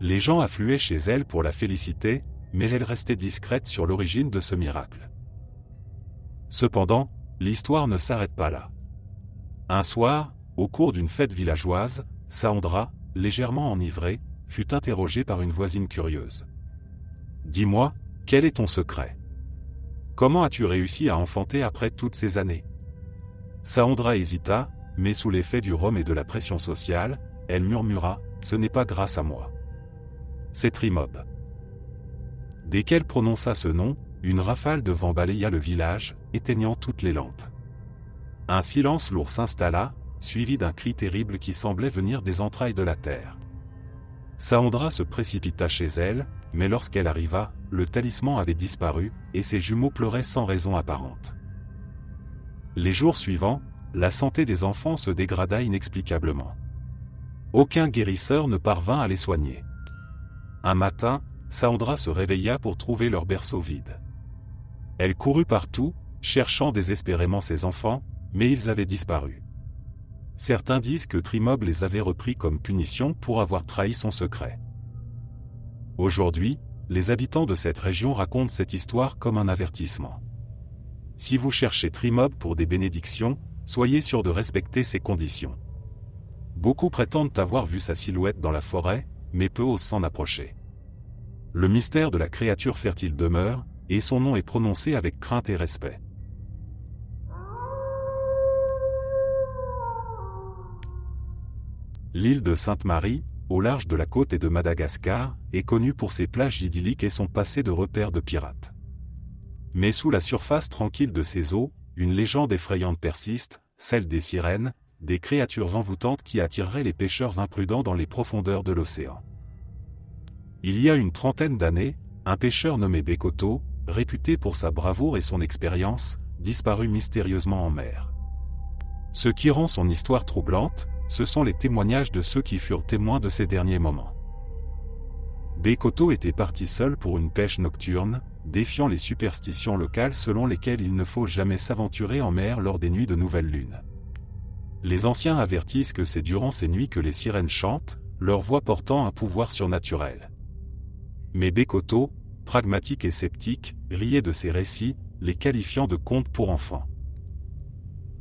Les gens affluaient chez elle pour la féliciter, mais elle restait discrète sur l'origine de ce miracle. Cependant, l'histoire ne s'arrête pas là. Un soir, au cours d'une fête villageoise, Saondra, légèrement enivrée, fut interrogée par une voisine curieuse. « Dis-moi, quel est ton secret? Comment as-tu réussi à enfanter après toutes ces années ?» Saondra hésita, mais sous l'effet du rhum et de la pression sociale, elle murmura « Ce n'est pas grâce à moi. C'est Trimob. » Dès qu'elle prononça ce nom, une rafale de vent balaya le village, éteignant toutes les lampes. Un silence lourd s'installa, suivi d'un cri terrible qui semblait venir des entrailles de la terre. Saondra se précipita chez elle, mais lorsqu'elle arriva, le talisman avait disparu, et ses jumeaux pleuraient sans raison apparente. Les jours suivants, la santé des enfants se dégrada inexplicablement. Aucun guérisseur ne parvint à les soigner. Un matin, Saondra se réveilla pour trouver leur berceau vide. Elle courut partout, cherchant désespérément ses enfants, mais ils avaient disparu. Certains disent que Trimob les avait repris comme punition pour avoir trahi son secret. Aujourd'hui, les habitants de cette région racontent cette histoire comme un avertissement. Si vous cherchez Trimob pour des bénédictions, soyez sûr de respecter ces conditions. Beaucoup prétendent avoir vu sa silhouette dans la forêt, mais peu osent s'en approcher. Le mystère de la créature fertile demeure, et son nom est prononcé avec crainte et respect. L'île de Sainte-Marie, au large de la côte et de Madagascar, est connue pour ses plages idylliques et son passé de repère de pirates. Mais sous la surface tranquille de ses eaux, une légende effrayante persiste, celle des sirènes, des créatures envoûtantes qui attireraient les pêcheurs imprudents dans les profondeurs de l'océan. Il y a une trentaine d'années, un pêcheur nommé Bekoto, réputé pour sa bravoure et son expérience, disparut mystérieusement en mer. Ce qui rend son histoire troublante, ce sont les témoignages de ceux qui furent témoins de ces derniers moments. Bekoto était parti seul pour une pêche nocturne, défiant les superstitions locales selon lesquelles il ne faut jamais s'aventurer en mer lors des nuits de nouvelle lune. Les anciens avertissent que c'est durant ces nuits que les sirènes chantent, leur voix portant un pouvoir surnaturel. Mais Bekoto, pragmatique et sceptique, riait de ces récits, les qualifiant de contes pour enfants.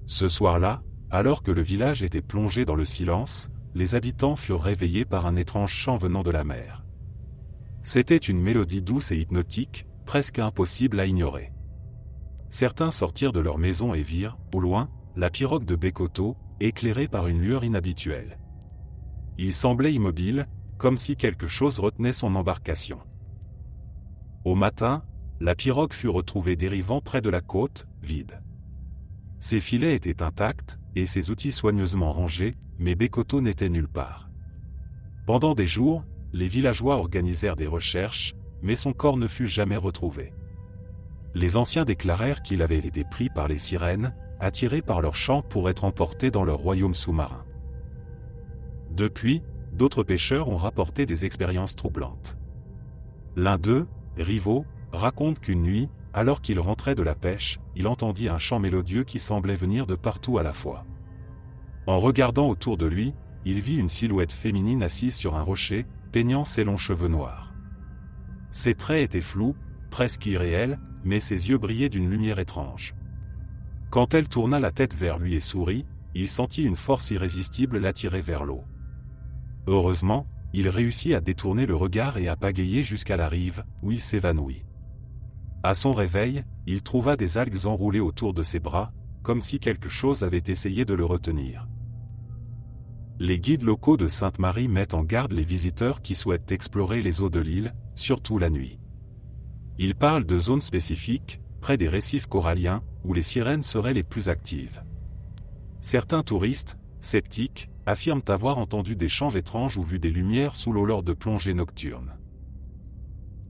Ce soir-là, alors que le village était plongé dans le silence, les habitants furent réveillés par un étrange chant venant de la mer. C'était une mélodie douce et hypnotique, presque impossible à ignorer. Certains sortirent de leur maison et virent, au loin, la pirogue de Bekoto, éclairée par une lueur inhabituelle. Il semblait immobile, comme si quelque chose retenait son embarcation. Au matin, la pirogue fut retrouvée dérivant près de la côte, vide. Ses filets étaient intacts, et ses outils soigneusement rangés, mais Bekoto n'était nulle part. Pendant des jours, les villageois organisèrent des recherches, mais son corps ne fut jamais retrouvé. Les anciens déclarèrent qu'il avait été pris par les sirènes, attirés par leur chant pour être emportés dans leur royaume sous-marin. Depuis, d'autres pêcheurs ont rapporté des expériences troublantes. L'un d'eux, Rivo, raconte qu'une nuit, alors qu'il rentrait de la pêche, il entendit un chant mélodieux qui semblait venir de partout à la fois. En regardant autour de lui, il vit une silhouette féminine assise sur un rocher, peignant ses longs cheveux noirs. Ses traits étaient flous, presque irréels, mais ses yeux brillaient d'une lumière étrange. Quand elle tourna la tête vers lui et sourit, il sentit une force irrésistible l'attirer vers l'eau. Heureusement, il réussit à détourner le regard et à pagayer jusqu'à la rive, où il s'évanouit. À son réveil, il trouva des algues enroulées autour de ses bras, comme si quelque chose avait essayé de le retenir. Les guides locaux de Sainte-Marie mettent en garde les visiteurs qui souhaitent explorer les eaux de l'île, surtout la nuit. Ils parlent de zones spécifiques, près des récifs coralliens, où les sirènes seraient les plus actives. Certains touristes, sceptiques, affirment avoir entendu des chants étranges ou vu des lumières sous l'eau lors de plongées nocturnes.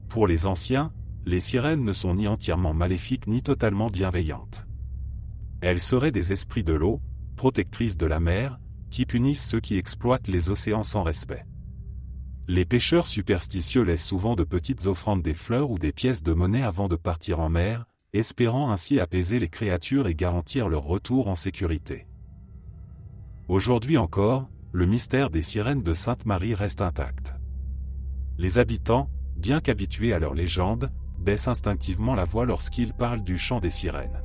Pour les anciens, les sirènes ne sont ni entièrement maléfiques ni totalement bienveillantes. Elles seraient des esprits de l'eau, protectrices de la mer, qui punissent ceux qui exploitent les océans sans respect. Les pêcheurs superstitieux laissent souvent de petites offrandes, des fleurs ou des pièces de monnaie avant de partir en mer, espérant ainsi apaiser les créatures et garantir leur retour en sécurité. Aujourd'hui encore, le mystère des sirènes de Sainte-Marie reste intact. Les habitants, bien qu'habitués à leurs légendes, baissent instinctivement la voix lorsqu'ils parlent du chant des sirènes.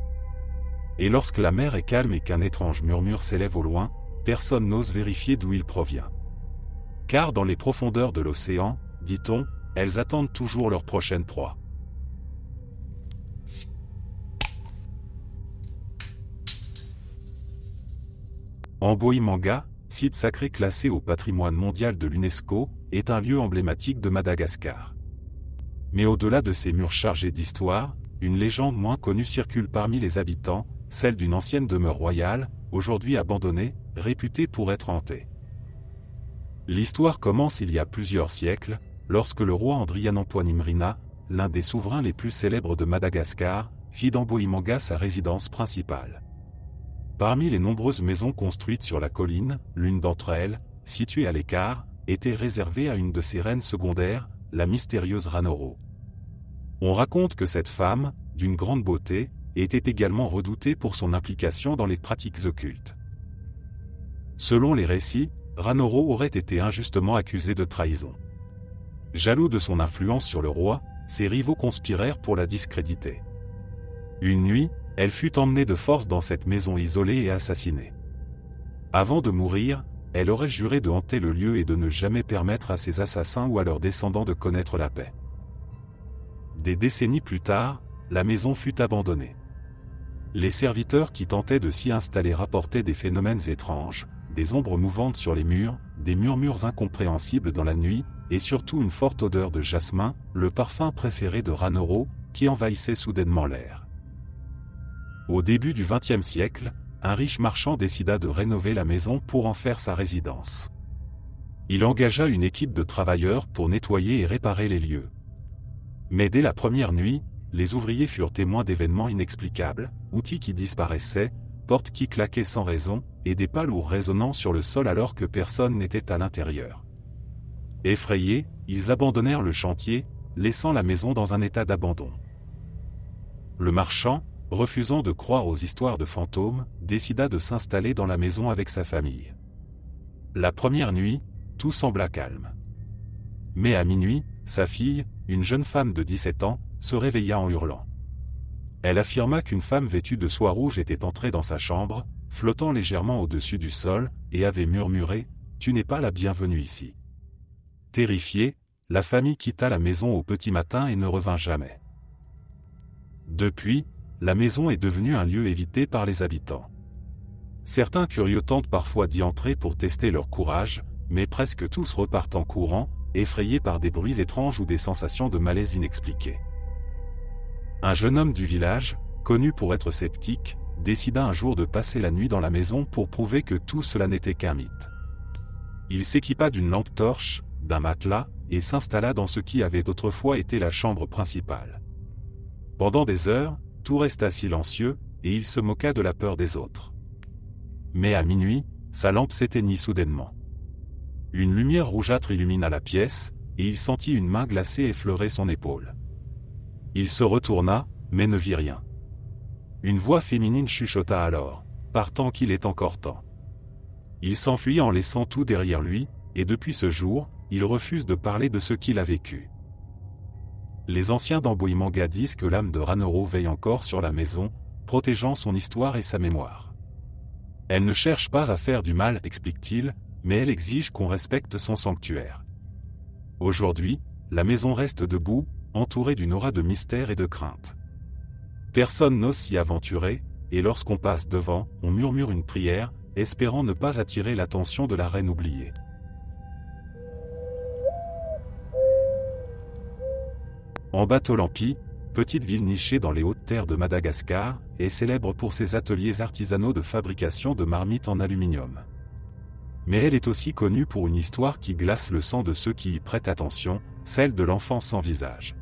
Et lorsque la mer est calme et qu'un étrange murmure s'élève au loin, personne n'ose vérifier d'où il provient. Car dans les profondeurs de l'océan, dit-on, elles attendent toujours leur prochaine proie. Ambohimanga, site sacré classé au patrimoine mondial de l'UNESCO, est un lieu emblématique de Madagascar. Mais au-delà de ces murs chargés d'histoire, une légende moins connue circule parmi les habitants, celle d'une ancienne demeure royale, aujourd'hui abandonnée, réputée pour être hantée. L'histoire commence il y a plusieurs siècles, lorsque le roi Andrianampoinimrina, l'un des souverains les plus célèbres de Madagascar, fit d'Ambohimanga sa résidence principale. Parmi les nombreuses maisons construites sur la colline, l'une d'entre elles, située à l'écart, était réservée à une de ses reines secondaires, la mystérieuse Ranoro. On raconte que cette femme, d'une grande beauté, était également redoutée pour son implication dans les pratiques occultes. Selon les récits, Ranoro aurait été injustement accusée de trahison. Jaloux de son influence sur le roi, ses rivaux conspirèrent pour la discréditer. Une nuit, Elle fut emmenée de force dans cette maison isolée et assassinée. Avant de mourir, elle aurait juré de hanter le lieu et de ne jamais permettre à ses assassins ou à leurs descendants de connaître la paix. Des décennies plus tard, la maison fut abandonnée. Les serviteurs qui tentaient de s'y installer rapportaient des phénomènes étranges, des ombres mouvantes sur les murs, des murmures incompréhensibles dans la nuit, et surtout une forte odeur de jasmin, le parfum préféré de Ranoro, qui envahissait soudainement l'air. Au début du XXe siècle, un riche marchand décida de rénover la maison pour en faire sa résidence. Il engagea une équipe de travailleurs pour nettoyer et réparer les lieux. Mais dès la première nuit, les ouvriers furent témoins d'événements inexplicables, outils qui disparaissaient, portes qui claquaient sans raison, et des pas lourds résonnant sur le sol alors que personne n'était à l'intérieur. Effrayés, ils abandonnèrent le chantier, laissant la maison dans un état d'abandon. Le marchand, refusant de croire aux histoires de fantômes, décida de s'installer dans la maison avec sa famille. La première nuit, tout sembla calme. Mais à minuit, sa fille, une jeune femme de 17 ans, se réveilla en hurlant. Elle affirma qu'une femme vêtue de soie rouge était entrée dans sa chambre, flottant légèrement au-dessus du sol, et avait murmuré « Tu n'es pas la bienvenue ici ». Terrifiée, la famille quitta la maison au petit matin et ne revint jamais. Depuis, la maison est devenue un lieu évité par les habitants. Certains curieux tentent parfois d'y entrer pour tester leur courage, mais presque tous repartent en courant, effrayés par des bruits étranges ou des sensations de malaise inexpliquées. Un jeune homme du village, connu pour être sceptique, décida un jour de passer la nuit dans la maison pour prouver que tout cela n'était qu'un mythe. Il s'équipa d'une lampe torche, d'un matelas, et s'installa dans ce qui avait autrefois été la chambre principale. Pendant des heures, tout resta silencieux, et il se moqua de la peur des autres. Mais à minuit, sa lampe s'éteignit soudainement. Une lumière rougeâtre illumina la pièce, et il sentit une main glacée effleurer son épaule. Il se retourna, mais ne vit rien. Une voix féminine chuchota alors, « Partons qu'il est encore temps ». Il s'enfuit en laissant tout derrière lui, et depuis ce jour, il refuse de parler de ce qu'il a vécu. Les anciens d'Ambui Manga disent que l'âme de Ranoro veille encore sur la maison, protégeant son histoire et sa mémoire. Elle ne cherche pas à faire du mal, explique-t-il, mais elle exige qu'on respecte son sanctuaire. Aujourd'hui, la maison reste debout, entourée d'une aura de mystère et de crainte. Personne n'ose s'y aventurer, et lorsqu'on passe devant, on murmure une prière, espérant ne pas attirer l'attention de la reine oubliée. Mbatolampi, petite ville nichée dans les hautes terres de Madagascar, est célèbre pour ses ateliers artisanaux de fabrication de marmites en aluminium. Mais elle est aussi connue pour une histoire qui glace le sang de ceux qui y prêtent attention, celle de l'enfant sans visage.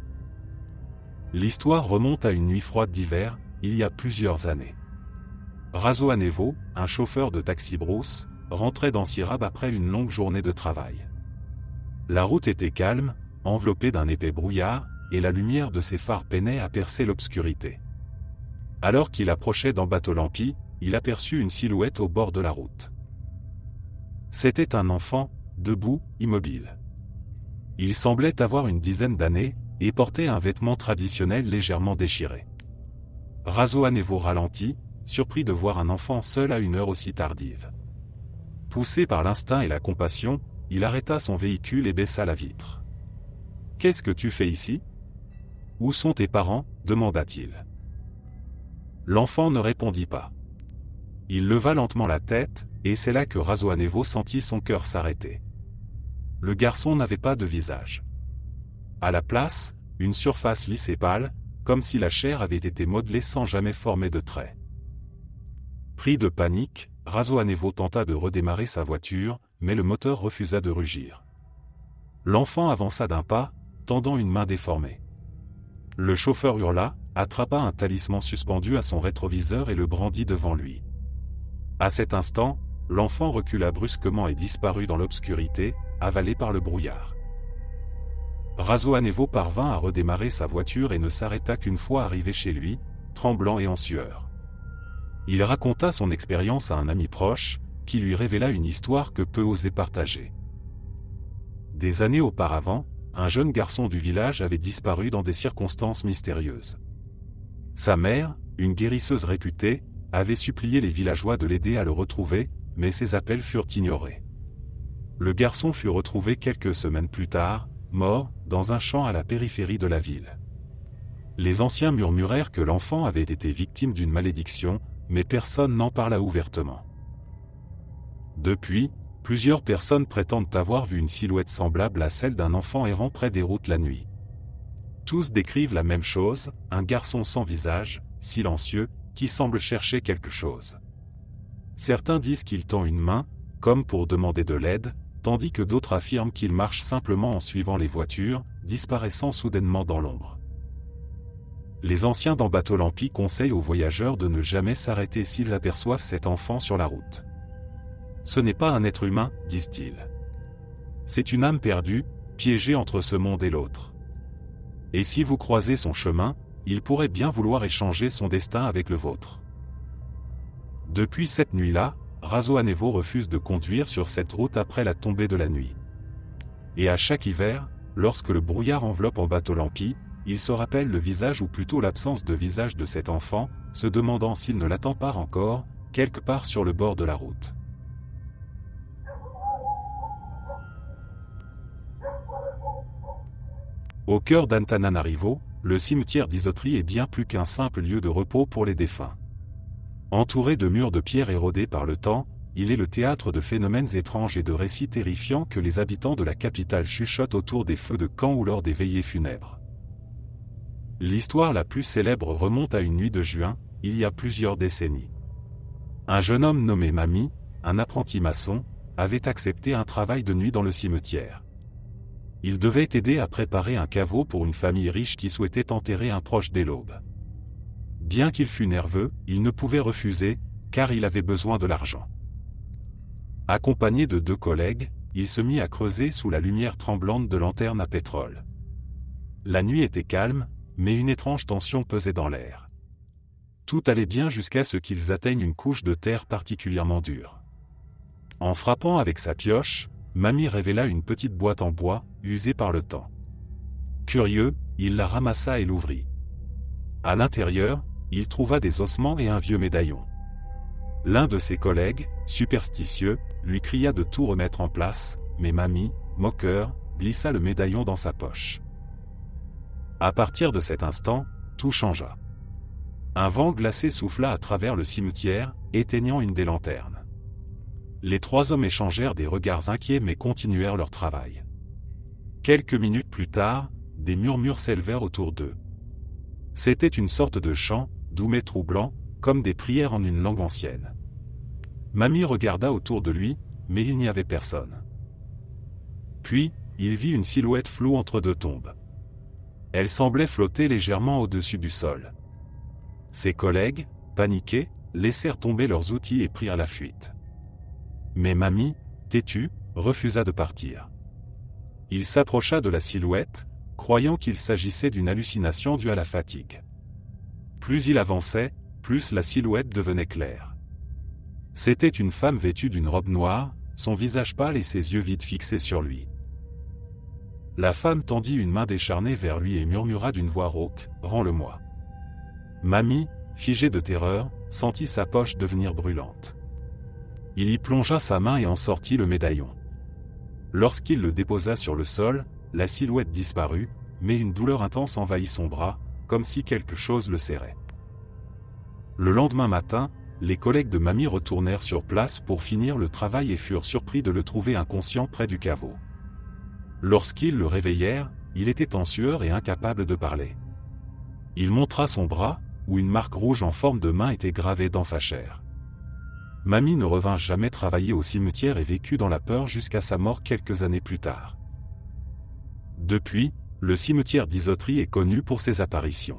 L'histoire remonte à une nuit froide d'hiver, il y a plusieurs années. Rasoanevo, un chauffeur de taxi-brousse, rentrait dans Sirab après une longue journée de travail. La route était calme, enveloppée d'un épais brouillard, et la lumière de ses phares peinait à percer l'obscurité. Alors qu'il approchait d'Mbatolampi, il aperçut une silhouette au bord de la route. C'était un enfant, debout, immobile. Il semblait avoir une dizaine d'années, et portait un vêtement traditionnel légèrement déchiré. Rasoanevo ralentit, surpris de voir un enfant seul à une heure aussi tardive. Poussé par l'instinct et la compassion, il arrêta son véhicule et baissa la vitre. « Qu'est-ce que tu fais ici ? Où sont tes parents ? demanda-t-il. L'enfant ne répondit pas. Il leva lentement la tête, et c'est là que Rasoanevo sentit son cœur s'arrêter. Le garçon n'avait pas de visage. À la place, une surface lisse et pâle, comme si la chair avait été modelée sans jamais former de traits. Pris de panique, Rasoanevo tenta de redémarrer sa voiture, mais le moteur refusa de rugir. L'enfant avança d'un pas, tendant une main déformée. Le chauffeur hurla, attrapa un talisman suspendu à son rétroviseur et le brandit devant lui. À cet instant, l'enfant recula brusquement et disparut dans l'obscurité, avalé par le brouillard. Rasoanevo parvint à redémarrer sa voiture et ne s'arrêta qu'une fois arrivé chez lui, tremblant et en sueur. Il raconta son expérience à un ami proche, qui lui révéla une histoire que peu osaient partager. Des années auparavant, un jeune garçon du village avait disparu dans des circonstances mystérieuses. Sa mère, une guérisseuse réputée, avait supplié les villageois de l'aider à le retrouver, mais ses appels furent ignorés. Le garçon fut retrouvé quelques semaines plus tard, mort, dans un champ à la périphérie de la ville. Les anciens murmurèrent que l'enfant avait été victime d'une malédiction, mais personne n'en parla ouvertement. Depuis, plusieurs personnes prétendent avoir vu une silhouette semblable à celle d'un enfant errant près des routes la nuit. Tous décrivent la même chose, un garçon sans visage, silencieux, qui semble chercher quelque chose. Certains disent qu'il tend une main, comme pour demander de l'aide, tandis que d'autres affirment qu'il marche simplement en suivant les voitures, disparaissant soudainement dans l'ombre. Les anciens d'Ambatolampi conseillent aux voyageurs de ne jamais s'arrêter s'ils aperçoivent cet enfant sur la route. Ce n'est pas un être humain, disent-ils. C'est une âme perdue, piégée entre ce monde et l'autre. Et si vous croisez son chemin, il pourrait bien vouloir échanger son destin avec le vôtre. Depuis cette nuit-là, Rasoanevo refuse de conduire sur cette route après la tombée de la nuit. Et à chaque hiver, lorsque le brouillard enveloppe Ambatolampi, il se rappelle le visage ou plutôt l'absence de visage de cet enfant, se demandant s'il ne l'attend pas encore, quelque part sur le bord de la route. Au cœur d'Antananarivo, le cimetière d'Isotri est bien plus qu'un simple lieu de repos pour les défunts. Entouré de murs de pierre érodés par le temps, il est le théâtre de phénomènes étranges et de récits terrifiants que les habitants de la capitale chuchotent autour des feux de camp ou lors des veillées funèbres. L'histoire la plus célèbre remonte à une nuit de juin, il y a plusieurs décennies. Un jeune homme nommé Mami, un apprenti maçon, avait accepté un travail de nuit dans le cimetière. Il devait aider à préparer un caveau pour une famille riche qui souhaitait enterrer un proche dès l'aube. Bien qu'il fût nerveux, il ne pouvait refuser, car il avait besoin de l'argent. Accompagné de 2 collègues, il se mit à creuser sous la lumière tremblante de lanternes à pétrole. La nuit était calme, mais une étrange tension pesait dans l'air. Tout allait bien jusqu'à ce qu'ils atteignent une couche de terre particulièrement dure. En frappant avec sa pioche, Mami révéla une petite boîte en bois, usée par le temps. Curieux, il la ramassa et l'ouvrit. À l'intérieur, il trouva des ossements et un vieux médaillon. L'un de ses collègues, superstitieux, lui cria de tout remettre en place, mais Mami, moqueur, glissa le médaillon dans sa poche. À partir de cet instant, tout changea. Un vent glacé souffla à travers le cimetière, éteignant une des lanternes. Les 3 hommes échangèrent des regards inquiets mais continuèrent leur travail. Quelques minutes plus tard, des murmures s'élevèrent autour d'eux. C'était une sorte de chant, doux mais troublant, comme des prières en une langue ancienne. Mami regarda autour de lui, mais il n'y avait personne. Puis, il vit une silhouette floue entre 2 tombes. Elle semblait flotter légèrement au-dessus du sol. Ses collègues, paniqués, laissèrent tomber leurs outils et prirent la fuite. Mais Mami, têtu, refusa de partir. Il s'approcha de la silhouette, croyant qu'il s'agissait d'une hallucination due à la fatigue. Plus il avançait, plus la silhouette devenait claire. C'était une femme vêtue d'une robe noire, son visage pâle et ses yeux vides fixés sur lui. La femme tendit une main décharnée vers lui et murmura d'une voix rauque, « Rends-le-moi ». Mami, figé de terreur, sentit sa poche devenir brûlante. Il y plongea sa main et en sortit le médaillon. Lorsqu'il le déposa sur le sol, la silhouette disparut, mais une douleur intense envahit son bras, comme si quelque chose le serrait. Le lendemain matin, les collègues de Mami retournèrent sur place pour finir le travail et furent surpris de le trouver inconscient près du caveau. Lorsqu'ils le réveillèrent, il était en sueur et incapable de parler. Il montra son bras, où une marque rouge en forme de main était gravée dans sa chair. Mami ne revint jamais travailler au cimetière et vécut dans la peur jusqu'à sa mort quelques années plus tard. Depuis, le cimetière d'Isotri est connu pour ses apparitions.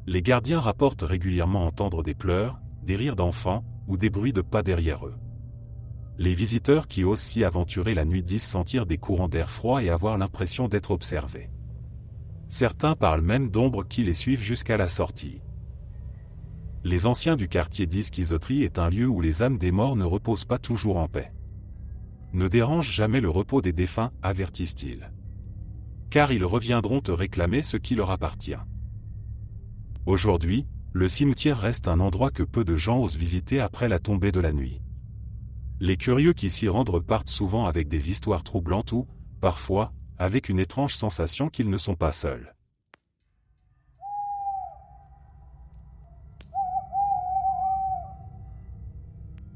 Les gardiens rapportent régulièrement entendre des pleurs, des rires d'enfants, ou des bruits de pas derrière eux. Les visiteurs qui osent s'y aventurer la nuit disent sentir des courants d'air froid et avoir l'impression d'être observés. Certains parlent même d'ombres qui les suivent jusqu'à la sortie. Les anciens du quartier disent qu'Isotri est un lieu où les âmes des morts ne reposent pas toujours en paix. Ne dérange jamais le repos des défunts, avertissent-ils. Car ils reviendront te réclamer ce qui leur appartient. Aujourd'hui, le cimetière reste un endroit que peu de gens osent visiter après la tombée de la nuit. Les curieux qui s'y rendent repartent souvent avec des histoires troublantes ou, parfois, avec une étrange sensation qu'ils ne sont pas seuls.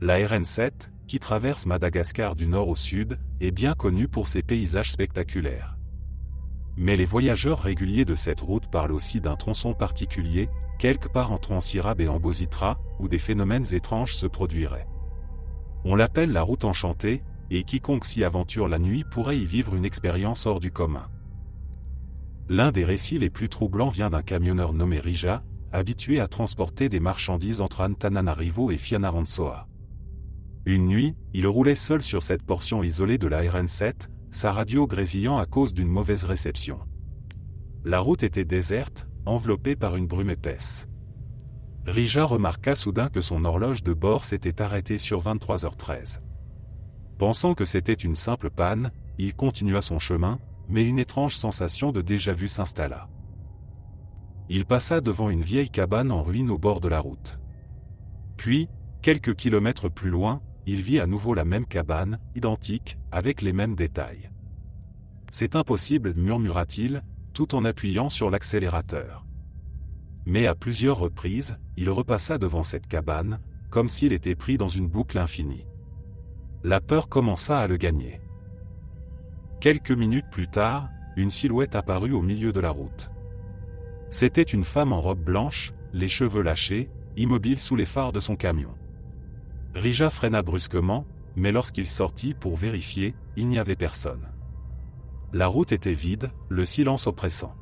La RN7, qui traverse Madagascar du nord au sud, est bien connue pour ses paysages spectaculaires. Mais les voyageurs réguliers de cette route parlent aussi d'un tronçon particulier, quelque part entre Antsirabe et Ambositra, où des phénomènes étranges se produiraient. On l'appelle la route enchantée, et quiconque s'y aventure la nuit pourrait y vivre une expérience hors du commun. L'un des récits les plus troublants vient d'un camionneur nommé Rija, habitué à transporter des marchandises entre Antananarivo et Fianarantsoa. Une nuit, il roulait seul sur cette portion isolée de la RN7, sa radio grésillant à cause d'une mauvaise réception. La route était déserte, enveloppée par une brume épaisse. Rija remarqua soudain que son horloge de bord s'était arrêtée sur 23h13. Pensant que c'était une simple panne, il continua son chemin, mais une étrange sensation de déjà-vu s'installa. Il passa devant une vieille cabane en ruine au bord de la route. Puis, quelques kilomètres plus loin, il vit à nouveau la même cabane, identique, avec les mêmes détails. « C'est impossible, murmura-t-il, tout en appuyant sur l'accélérateur. Mais à plusieurs reprises, il repassa devant cette cabane, comme s'il était pris dans une boucle infinie. La peur commença à le gagner. Quelques minutes plus tard, une silhouette apparut au milieu de la route. C'était une femme en robe blanche, les cheveux lâchés, immobile sous les phares de son camion. Rija freina brusquement, mais lorsqu'il sortit pour vérifier, il n'y avait personne. La route était vide, le silence oppressant.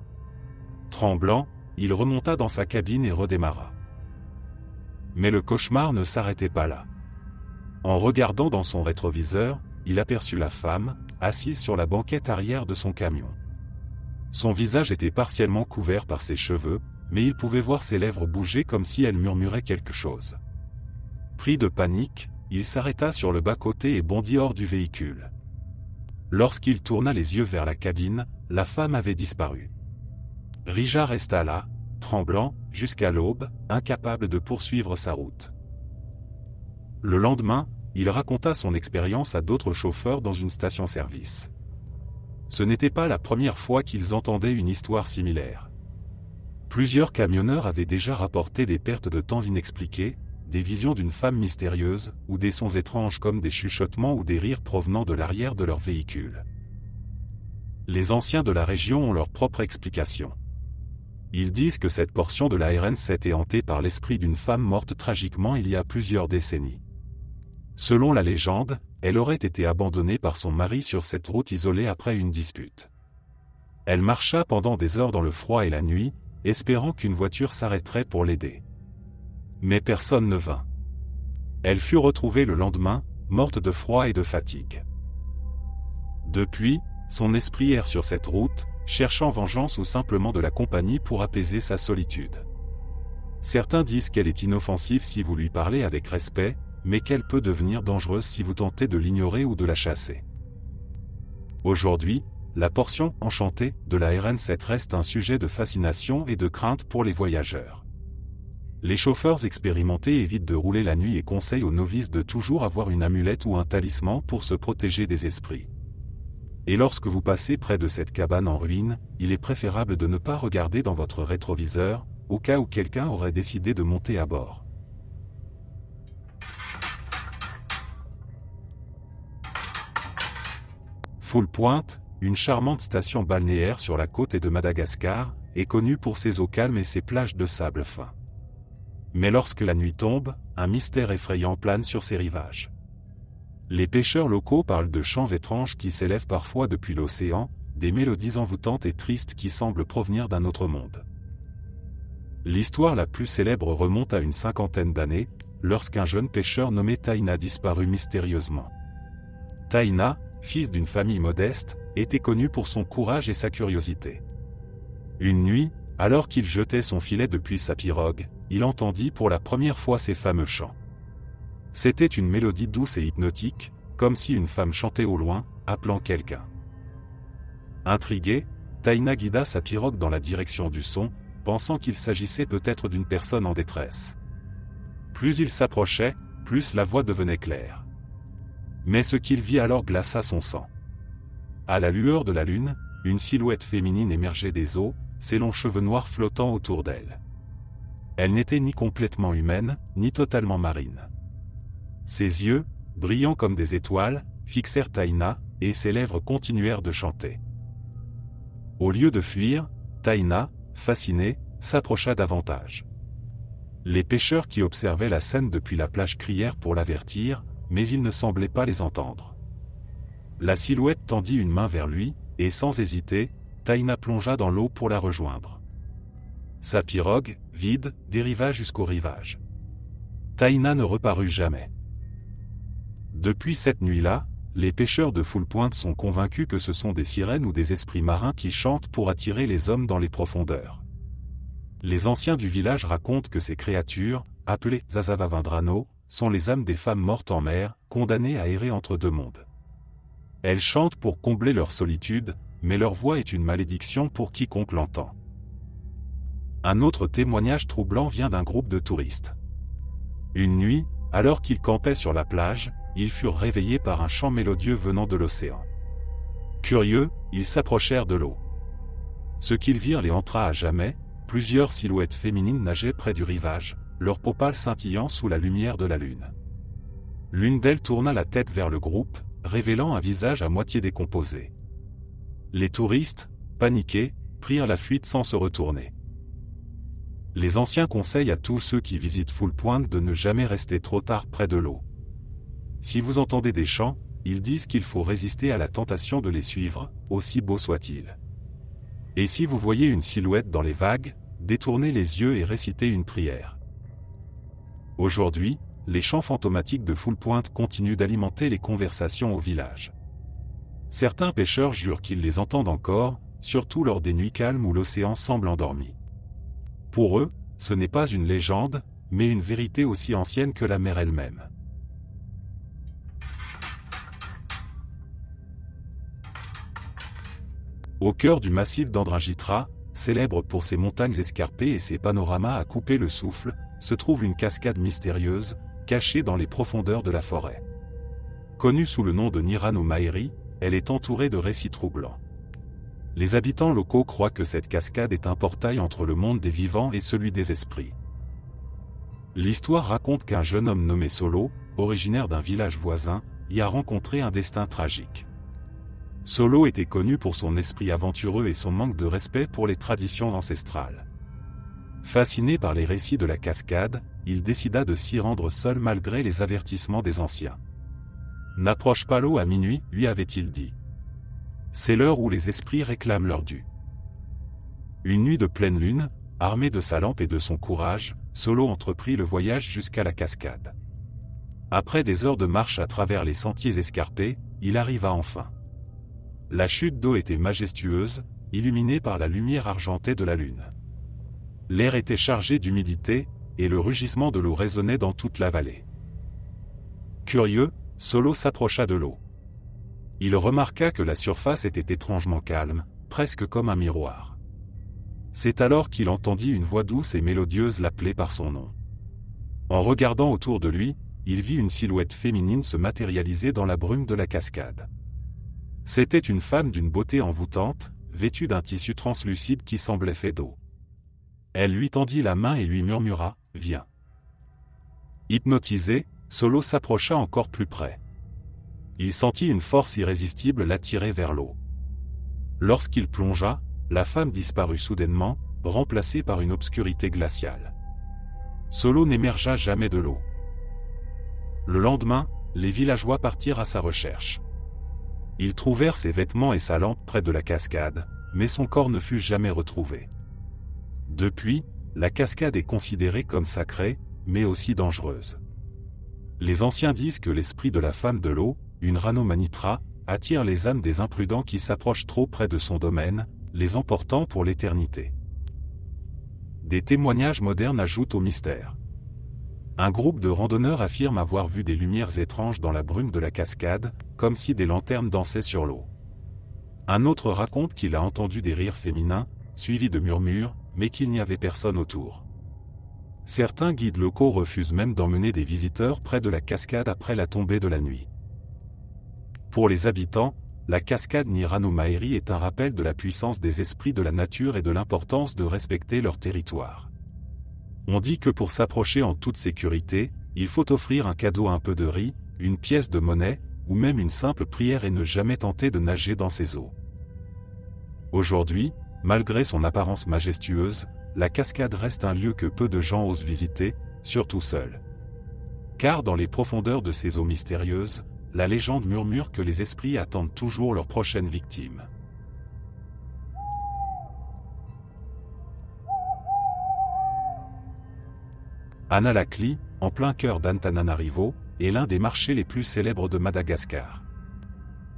Tremblant, il remonta dans sa cabine et redémarra. Mais le cauchemar ne s'arrêtait pas là. En regardant dans son rétroviseur, il aperçut la femme, assise sur la banquette arrière de son camion. Son visage était partiellement couvert par ses cheveux, mais il pouvait voir ses lèvres bouger comme si elle murmurait quelque chose. Pris de panique, il s'arrêta sur le bas-côté et bondit hors du véhicule. Lorsqu'il tourna les yeux vers la cabine, la femme avait disparu. Rija resta là, tremblant, jusqu'à l'aube, incapable de poursuivre sa route. Le lendemain, il raconta son expérience à d'autres chauffeurs dans une station-service. Ce n'était pas la première fois qu'ils entendaient une histoire similaire. Plusieurs camionneurs avaient déjà rapporté des pertes de temps inexpliquées, des visions d'une femme mystérieuse, ou des sons étranges comme des chuchotements ou des rires provenant de l'arrière de leur véhicule. Les anciens de la région ont leur propre explication. Ils disent que cette portion de la RN7 est hantée par l'esprit d'une femme morte tragiquement il y a plusieurs décennies. Selon la légende, elle aurait été abandonnée par son mari sur cette route isolée après une dispute. Elle marcha pendant des heures dans le froid et la nuit, espérant qu'une voiture s'arrêterait pour l'aider. Mais personne ne vint. Elle fut retrouvée le lendemain, morte de froid et de fatigue. Depuis, son esprit erre sur cette route, cherchant vengeance ou simplement de la compagnie pour apaiser sa solitude. Certains disent qu'elle est inoffensive si vous lui parlez avec respect, mais qu'elle peut devenir dangereuse si vous tentez de l'ignorer ou de la chasser. Aujourd'hui, la portion enchantée de la RN7 reste un sujet de fascination et de crainte pour les voyageurs. Les chauffeurs expérimentés évitent de rouler la nuit et conseillent aux novices de toujours avoir une amulette ou un talisman pour se protéger des esprits. Et lorsque vous passez près de cette cabane en ruine, il est préférable de ne pas regarder dans votre rétroviseur, au cas où quelqu'un aurait décidé de monter à bord. Full Point, une charmante station balnéaire sur la côte de Madagascar, est connue pour ses eaux calmes et ses plages de sable fin. Mais lorsque la nuit tombe, un mystère effrayant plane sur ses rivages. Les pêcheurs locaux parlent de chants étranges qui s'élèvent parfois depuis l'océan, des mélodies envoûtantes et tristes qui semblent provenir d'un autre monde. L'histoire la plus célèbre remonte à une cinquantaine d'années, lorsqu'un jeune pêcheur nommé Taina disparut mystérieusement. Taina, fils d'une famille modeste, était connu pour son courage et sa curiosité. Une nuit, alors qu'il jetait son filet depuis sa pirogue, il entendit pour la première fois ces fameux chants. C'était une mélodie douce et hypnotique, comme si une femme chantait au loin, appelant quelqu'un. Intrigué, Taina guida sa pirogue dans la direction du son, pensant qu'il s'agissait peut-être d'une personne en détresse. Plus il s'approchait, plus la voie devenait claire. Mais ce qu'il vit alors glaça son sang. À la lueur de la lune, une silhouette féminine émergeait des eaux, ses longs cheveux noirs flottant autour d'elle. Elle n'était ni complètement humaine, ni totalement marine. Ses yeux, brillants comme des étoiles, fixèrent Taïna, et ses lèvres continuèrent de chanter. Au lieu de fuir, Taïna, fascinée, s'approcha davantage. Les pêcheurs qui observaient la scène depuis la plage crièrent pour l'avertir, mais ils ne semblaient pas les entendre. La silhouette tendit une main vers lui, et sans hésiter, Taïna plongea dans l'eau pour la rejoindre. Sa pirogue, vide, dériva jusqu'au rivage. Taïna ne reparut jamais. Depuis cette nuit-là, les pêcheurs de Full Point sont convaincus que ce sont des sirènes ou des esprits marins qui chantent pour attirer les hommes dans les profondeurs. Les anciens du village racontent que ces créatures, appelées Zazavavindrano, sont les âmes des femmes mortes en mer, condamnées à errer entre deux mondes. Elles chantent pour combler leur solitude, mais leur voix est une malédiction pour quiconque l'entend. Un autre témoignage troublant vient d'un groupe de touristes. Une nuit, alors qu'ils campaient sur la plage, ils furent réveillés par un chant mélodieux venant de l'océan. Curieux, ils s'approchèrent de l'eau. Ce qu'ils virent les entra à jamais, plusieurs silhouettes féminines nageaient près du rivage, leurs peaux pâles scintillant sous la lumière de la lune. L'une d'elles tourna la tête vers le groupe, révélant un visage à moitié décomposé. Les touristes, paniqués, prirent la fuite sans se retourner. Les anciens conseillent à tous ceux qui visitent Full Point de ne jamais rester trop tard près de l'eau. Si vous entendez des chants, ils disent qu'il faut résister à la tentation de les suivre, aussi beaux soient-ils. Et si vous voyez une silhouette dans les vagues, détournez les yeux et récitez une prière. Aujourd'hui, les chants fantomatiques de Full Point continuent d'alimenter les conversations au village. Certains pêcheurs jurent qu'ils les entendent encore, surtout lors des nuits calmes où l'océan semble endormi. Pour eux, ce n'est pas une légende, mais une vérité aussi ancienne que la mer elle-même. Au cœur du massif d'Andringitra, célèbre pour ses montagnes escarpées et ses panoramas à couper le souffle, se trouve une cascade mystérieuse, cachée dans les profondeurs de la forêt. Connue sous le nom de Nirano Maheri, elle est entourée de récits troublants. Les habitants locaux croient que cette cascade est un portail entre le monde des vivants et celui des esprits. L'histoire raconte qu'un jeune homme nommé Solo, originaire d'un village voisin, y a rencontré un destin tragique. Solo était connu pour son esprit aventureux et son manque de respect pour les traditions ancestrales. Fasciné par les récits de la cascade, il décida de s'y rendre seul malgré les avertissements des anciens. « N'approche pas l'eau à minuit, lui avait-il dit. C'est l'heure où les esprits réclament leur dû. » Une nuit de pleine lune, armé de sa lampe et de son courage, Solo entreprit le voyage jusqu'à la cascade. Après des heures de marche à travers les sentiers escarpés, il arriva enfin. La chute d'eau était majestueuse, illuminée par la lumière argentée de la lune. L'air était chargé d'humidité, et le rugissement de l'eau résonnait dans toute la vallée. Curieux, Solo s'approcha de l'eau. Il remarqua que la surface était étrangement calme, presque comme un miroir. C'est alors qu'il entendit une voix douce et mélodieuse l'appeler par son nom. En regardant autour de lui, il vit une silhouette féminine se matérialiser dans la brume de la cascade. C'était une femme d'une beauté envoûtante, vêtue d'un tissu translucide qui semblait fait d'eau. Elle lui tendit la main et lui murmura « Viens ». Hypnotisé, Solo s'approcha encore plus près. Il sentit une force irrésistible l'attirer vers l'eau. Lorsqu'il plongea, la femme disparut soudainement, remplacée par une obscurité glaciale. Solo n'émergea jamais de l'eau. Le lendemain, les villageois partirent à sa recherche. Ils trouvèrent ses vêtements et sa lampe près de la cascade, mais son corps ne fut jamais retrouvé. Depuis, la cascade est considérée comme sacrée, mais aussi dangereuse. Les anciens disent que l'esprit de la femme de l'eau, une Rano Manitra, attire les âmes des imprudents qui s'approchent trop près de son domaine, les emportant pour l'éternité. Des témoignages modernes ajoutent au mystère. Un groupe de randonneurs affirme avoir vu des lumières étranges dans la brume de la cascade, comme si des lanternes dansaient sur l'eau. Un autre raconte qu'il a entendu des rires féminins, suivis de murmures, mais qu'il n'y avait personne autour. Certains guides locaux refusent même d'emmener des visiteurs près de la cascade après la tombée de la nuit. Pour les habitants, la cascade Niranomaeri est un rappel de la puissance des esprits de la nature et de l'importance de respecter leur territoire. On dit que pour s'approcher en toute sécurité, il faut offrir un cadeau, un peu de riz, une pièce de monnaie, ou même une simple prière et ne jamais tenter de nager dans ces eaux. Aujourd'hui, malgré son apparence majestueuse, la cascade reste un lieu que peu de gens osent visiter, surtout seuls. Car dans les profondeurs de ces eaux mystérieuses, la légende murmure que les esprits attendent toujours leur prochaine victime. Analakli, en plein cœur d'Antananarivo, est l'un des marchés les plus célèbres de Madagascar.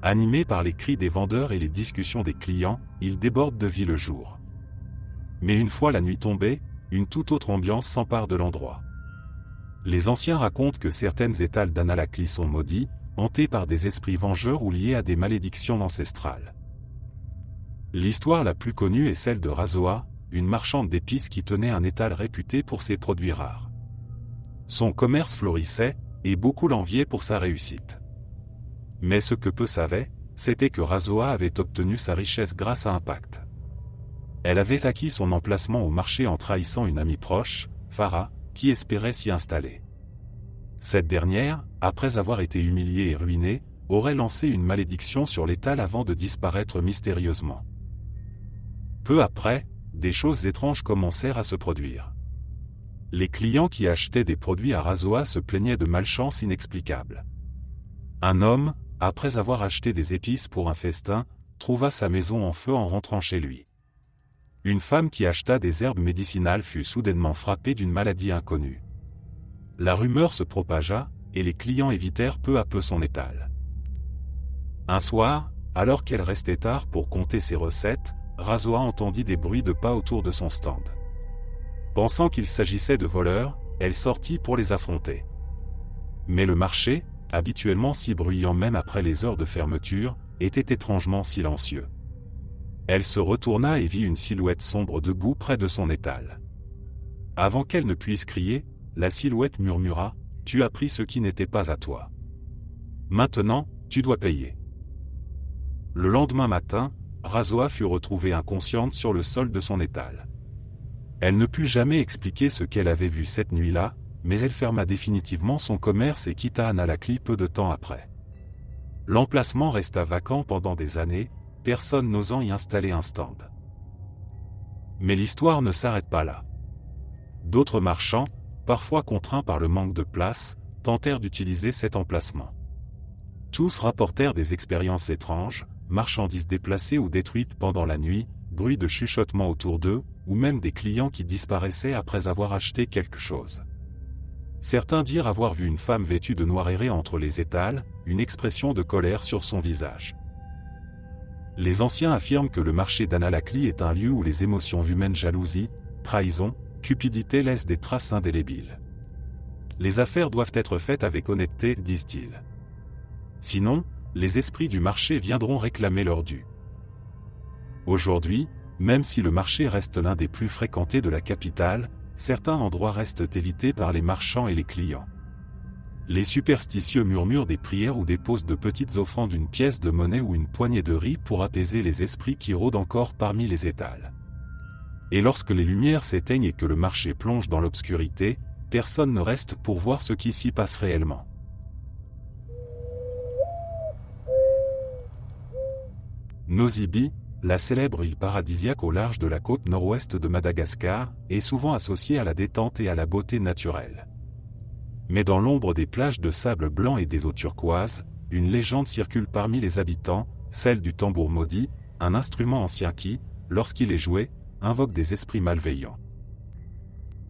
Animé par les cris des vendeurs et les discussions des clients, il déborde de vie le jour. Mais une fois la nuit tombée, une toute autre ambiance s'empare de l'endroit. Les anciens racontent que certaines étals d'Analakli sont maudits, hantés par des esprits vengeurs ou liés à des malédictions ancestrales. L'histoire la plus connue est celle de Razoa, une marchande d'épices qui tenait un étal réputé pour ses produits rares. Son commerce florissait, et beaucoup l'enviaient pour sa réussite. Mais ce que peu savaient, c'était que Razoa avait obtenu sa richesse grâce à un pacte. Elle avait acquis son emplacement au marché en trahissant une amie proche, Farah, qui espérait s'y installer. Cette dernière, après avoir été humiliée et ruinée, aurait lancé une malédiction sur l'étal avant de disparaître mystérieusement. Peu après, des choses étranges commencèrent à se produire. Les clients qui achetaient des produits à Razoa se plaignaient de malchance inexplicable. Un homme, après avoir acheté des épices pour un festin, trouva sa maison en feu en rentrant chez lui. Une femme qui acheta des herbes médicinales fut soudainement frappée d'une maladie inconnue. La rumeur se propagea, et les clients évitèrent peu à peu son étal. Un soir, alors qu'elle restait tard pour compter ses recettes, Razoa entendit des bruits de pas autour de son stand. Pensant qu'il s'agissait de voleurs, elle sortit pour les affronter. Mais le marché, habituellement si bruyant même après les heures de fermeture, était étrangement silencieux. Elle se retourna et vit une silhouette sombre debout près de son étal. Avant qu'elle ne puisse crier, la silhouette murmura : « Tu as pris ce qui n'était pas à toi. Maintenant, tu dois payer. » Le lendemain matin, Razoa fut retrouvée inconsciente sur le sol de son étal. Elle ne put jamais expliquer ce qu'elle avait vu cette nuit-là, mais elle ferma définitivement son commerce et quitta Analakli peu de temps après. L'emplacement resta vacant pendant des années, personne n'osant y installer un stand. Mais l'histoire ne s'arrête pas là. D'autres marchands, parfois contraints par le manque de place, tentèrent d'utiliser cet emplacement. Tous rapportèrent des expériences étranges, marchandises déplacées ou détruites pendant la nuit, bruits de chuchotements autour d'eux, ou même des clients qui disparaissaient après avoir acheté quelque chose. Certains dirent avoir vu une femme vêtue de noir errer entre les étals, une expression de colère sur son visage. Les anciens affirment que le marché d'Analakli est un lieu où les émotions humaines, jalousie, trahison, cupidité laissent des traces indélébiles. Les affaires doivent être faites avec honnêteté, disent-ils. Sinon, les esprits du marché viendront réclamer leur dû. Aujourd'hui, même si le marché reste l'un des plus fréquentés de la capitale, certains endroits restent évités par les marchands et les clients. Les superstitieux murmurent des prières ou déposent de petites offrandes, une pièce de monnaie ou une poignée de riz pour apaiser les esprits qui rôdent encore parmi les étals. Et lorsque les lumières s'éteignent et que le marché plonge dans l'obscurité, personne ne reste pour voir ce qui s'y passe réellement. Nosy-Be, la célèbre île paradisiaque au large de la côte nord-ouest de Madagascar, est souvent associée à la détente et à la beauté naturelle. Mais dans l'ombre des plages de sable blanc et des eaux turquoises, une légende circule parmi les habitants, celle du tambour maudit, un instrument ancien qui, lorsqu'il est joué, invoque des esprits malveillants.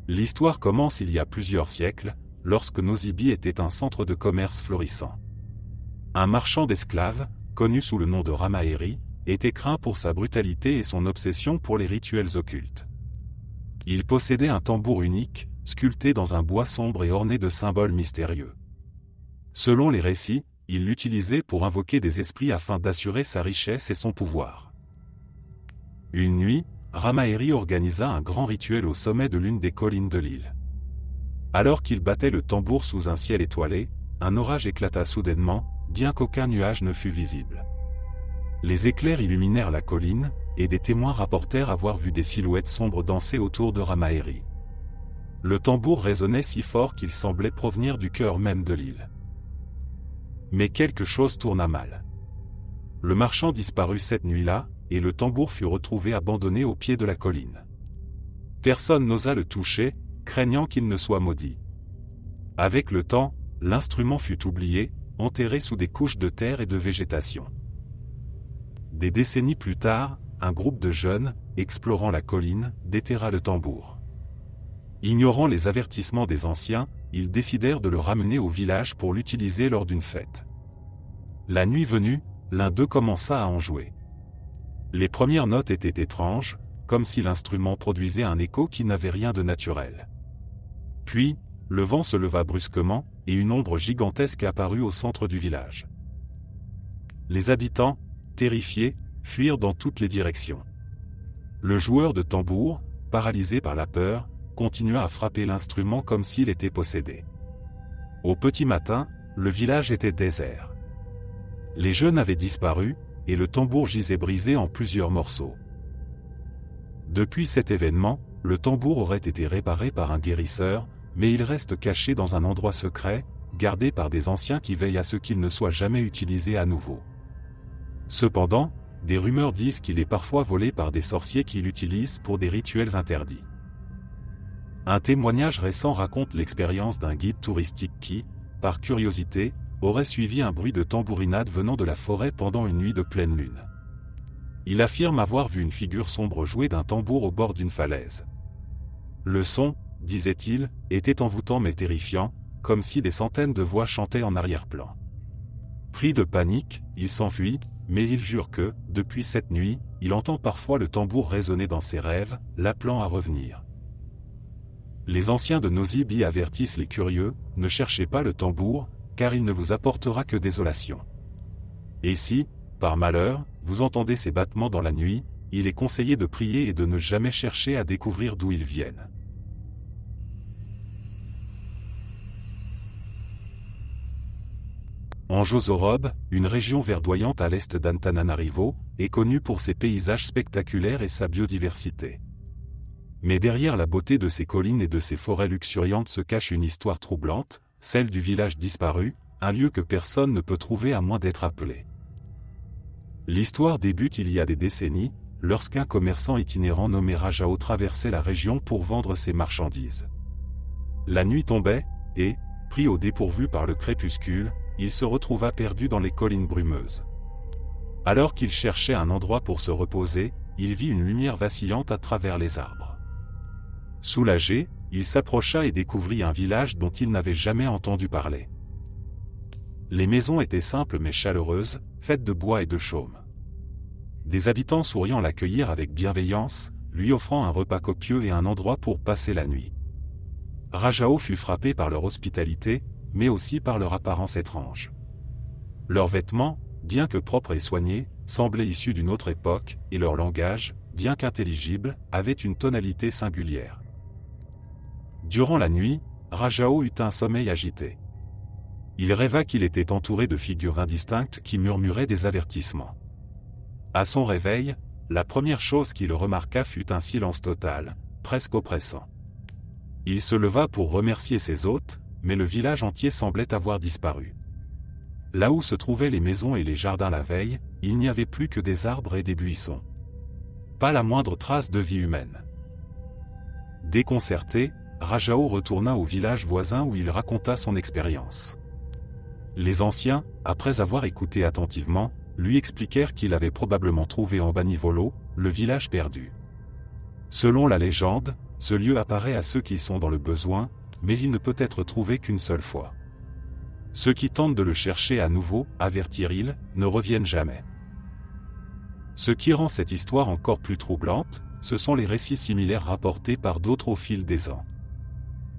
L'histoire commence il y a plusieurs siècles, lorsque Nosy-Be était un centre de commerce florissant. Un marchand d'esclaves, connu sous le nom de Ramaeri, était craint pour sa brutalité et son obsession pour les rituels occultes. Il possédait un tambour unique, sculpté dans un bois sombre et orné de symboles mystérieux. Selon les récits, il l'utilisait pour invoquer des esprits afin d'assurer sa richesse et son pouvoir. Une nuit, Ramaeri organisa un grand rituel au sommet de l'une des collines de l'île. Alors qu'il battait le tambour sous un ciel étoilé, un orage éclata soudainement, bien qu'aucun nuage ne fût visible. Les éclairs illuminèrent la colline, et des témoins rapportèrent avoir vu des silhouettes sombres danser autour de Ramaeri. Le tambour résonnait si fort qu'il semblait provenir du cœur même de l'île. Mais quelque chose tourna mal. Le marchand disparut cette nuit-là, et le tambour fut retrouvé abandonné au pied de la colline. Personne n'osa le toucher, craignant qu'il ne soit maudit. Avec le temps, l'instrument fut oublié, enterré sous des couches de terre et de végétation. Des décennies plus tard, un groupe de jeunes, explorant la colline, déterra le tambour. Ignorant les avertissements des anciens, ils décidèrent de le ramener au village pour l'utiliser lors d'une fête. La nuit venue, l'un d'eux commença à en jouer. Les premières notes étaient étranges, comme si l'instrument produisait un écho qui n'avait rien de naturel. Puis, le vent se leva brusquement, et une ombre gigantesque apparut au centre du village. Les habitants, terrifiés, fuirent dans toutes les directions. Le joueur de tambour, paralysé par la peur, continua à frapper l'instrument comme s'il était possédé. Au petit matin, le village était désert. Les jeunes avaient disparu, et le tambour gisait brisé en plusieurs morceaux. Depuis cet événement, le tambour aurait été réparé par un guérisseur, mais il reste caché dans un endroit secret, gardé par des anciens qui veillent à ce qu'il ne soit jamais utilisé à nouveau. Cependant, des rumeurs disent qu'il est parfois volé par des sorciers qui l'utilisent pour des rituels interdits. Un témoignage récent raconte l'expérience d'un guide touristique qui, par curiosité, aurait suivi un bruit de tambourinade venant de la forêt pendant une nuit de pleine lune. Il affirme avoir vu une figure sombre jouer d'un tambour au bord d'une falaise. Le son, disait-il, était envoûtant mais terrifiant, comme si des centaines de voix chantaient en arrière-plan. Pris de panique, il s'enfuit, mais il jure que, depuis cette nuit, il entend parfois le tambour résonner dans ses rêves, l'appelant à revenir. Les anciens de Nosy-Be avertissent les curieux, ne cherchez pas le tambour, car il ne vous apportera que désolation. Et si, par malheur, vous entendez ces battements dans la nuit, il est conseillé de prier et de ne jamais chercher à découvrir d'où ils viennent. Anjosorobe, une région verdoyante à l'est d'Antananarivo, est connue pour ses paysages spectaculaires et sa biodiversité. Mais derrière la beauté de ses collines et de ses forêts luxuriantes se cache une histoire troublante, celle du village disparu, un lieu que personne ne peut trouver à moins d'être appelé. L'histoire débute il y a des décennies, lorsqu'un commerçant itinérant nommé Rajao traversait la région pour vendre ses marchandises. La nuit tombait, et, pris au dépourvu par le crépuscule, il se retrouva perdu dans les collines brumeuses. Alors qu'il cherchait un endroit pour se reposer, il vit une lumière vacillante à travers les arbres. Soulagé, il s'approcha et découvrit un village dont il n'avait jamais entendu parler. Les maisons étaient simples mais chaleureuses, faites de bois et de chaume. Des habitants souriants l'accueillirent avec bienveillance, lui offrant un repas copieux et un endroit pour passer la nuit. Rajao fut frappé par leur hospitalité, mais aussi par leur apparence étrange. Leurs vêtements, bien que propres et soignés, semblaient issus d'une autre époque, et leur langage, bien qu'intelligible, avait une tonalité singulière. Durant la nuit, Rajao eut un sommeil agité. Il rêva qu'il était entouré de figures indistinctes qui murmuraient des avertissements. À son réveil, la première chose qu'il remarqua fut un silence total, presque oppressant. Il se leva pour remercier ses hôtes, mais le village entier semblait avoir disparu. Là où se trouvaient les maisons et les jardins la veille, il n'y avait plus que des arbres et des buissons. Pas la moindre trace de vie humaine. Déconcerté, Rajao retourna au village voisin où il raconta son expérience. Les anciens, après avoir écouté attentivement, lui expliquèrent qu'il avait probablement trouvé en Banivolo, le village perdu. Selon la légende, ce lieu apparaît à ceux qui sont dans le besoin, mais il ne peut être trouvé qu'une seule fois. Ceux qui tentent de le chercher à nouveau, avertirent-ils, ne reviennent jamais. Ce qui rend cette histoire encore plus troublante, ce sont les récits similaires rapportés par d'autres au fil des ans.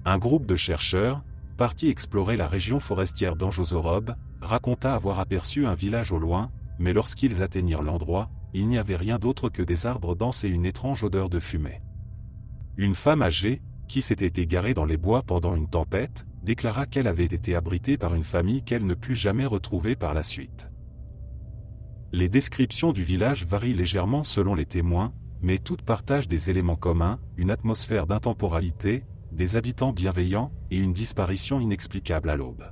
Un groupe de chercheurs, parti explorer la région forestière d'Anjosorobe, raconta avoir aperçu un village au loin, mais lorsqu'ils atteignirent l'endroit, il n'y avait rien d'autre que des arbres denses et une étrange odeur de fumée. Une femme âgée, qui s'était égarée dans les bois pendant une tempête, déclara qu'elle avait été abritée par une famille qu'elle ne put jamais retrouver par la suite. Les descriptions du village varient légèrement selon les témoins, mais toutes partagent des éléments communs, une atmosphère d'intemporalité, des habitants bienveillants et une disparition inexplicable à l'aube.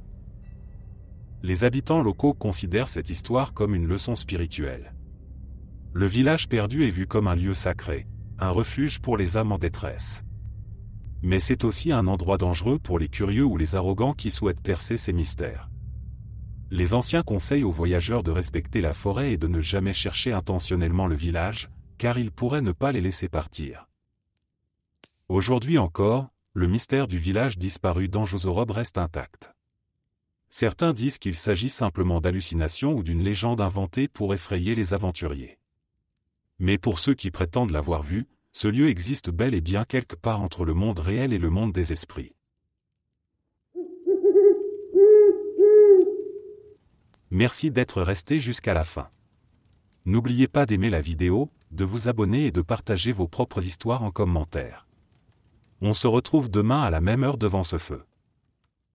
Les habitants locaux considèrent cette histoire comme une leçon spirituelle. Le village perdu est vu comme un lieu sacré, un refuge pour les âmes en détresse. Mais c'est aussi un endroit dangereux pour les curieux ou les arrogants qui souhaitent percer ces mystères. Les anciens conseillent aux voyageurs de respecter la forêt et de ne jamais chercher intentionnellement le village, car ils pourraient ne pas les laisser partir. Aujourd'hui encore, le mystère du village disparu d'Anjosorob reste intact. Certains disent qu'il s'agit simplement d'hallucinations ou d'une légende inventée pour effrayer les aventuriers. Mais pour ceux qui prétendent l'avoir vu, ce lieu existe bel et bien quelque part entre le monde réel et le monde des esprits. Merci d'être resté jusqu'à la fin. N'oubliez pas d'aimer la vidéo, de vous abonner et de partager vos propres histoires en commentaire. On se retrouve demain à la même heure devant ce feu.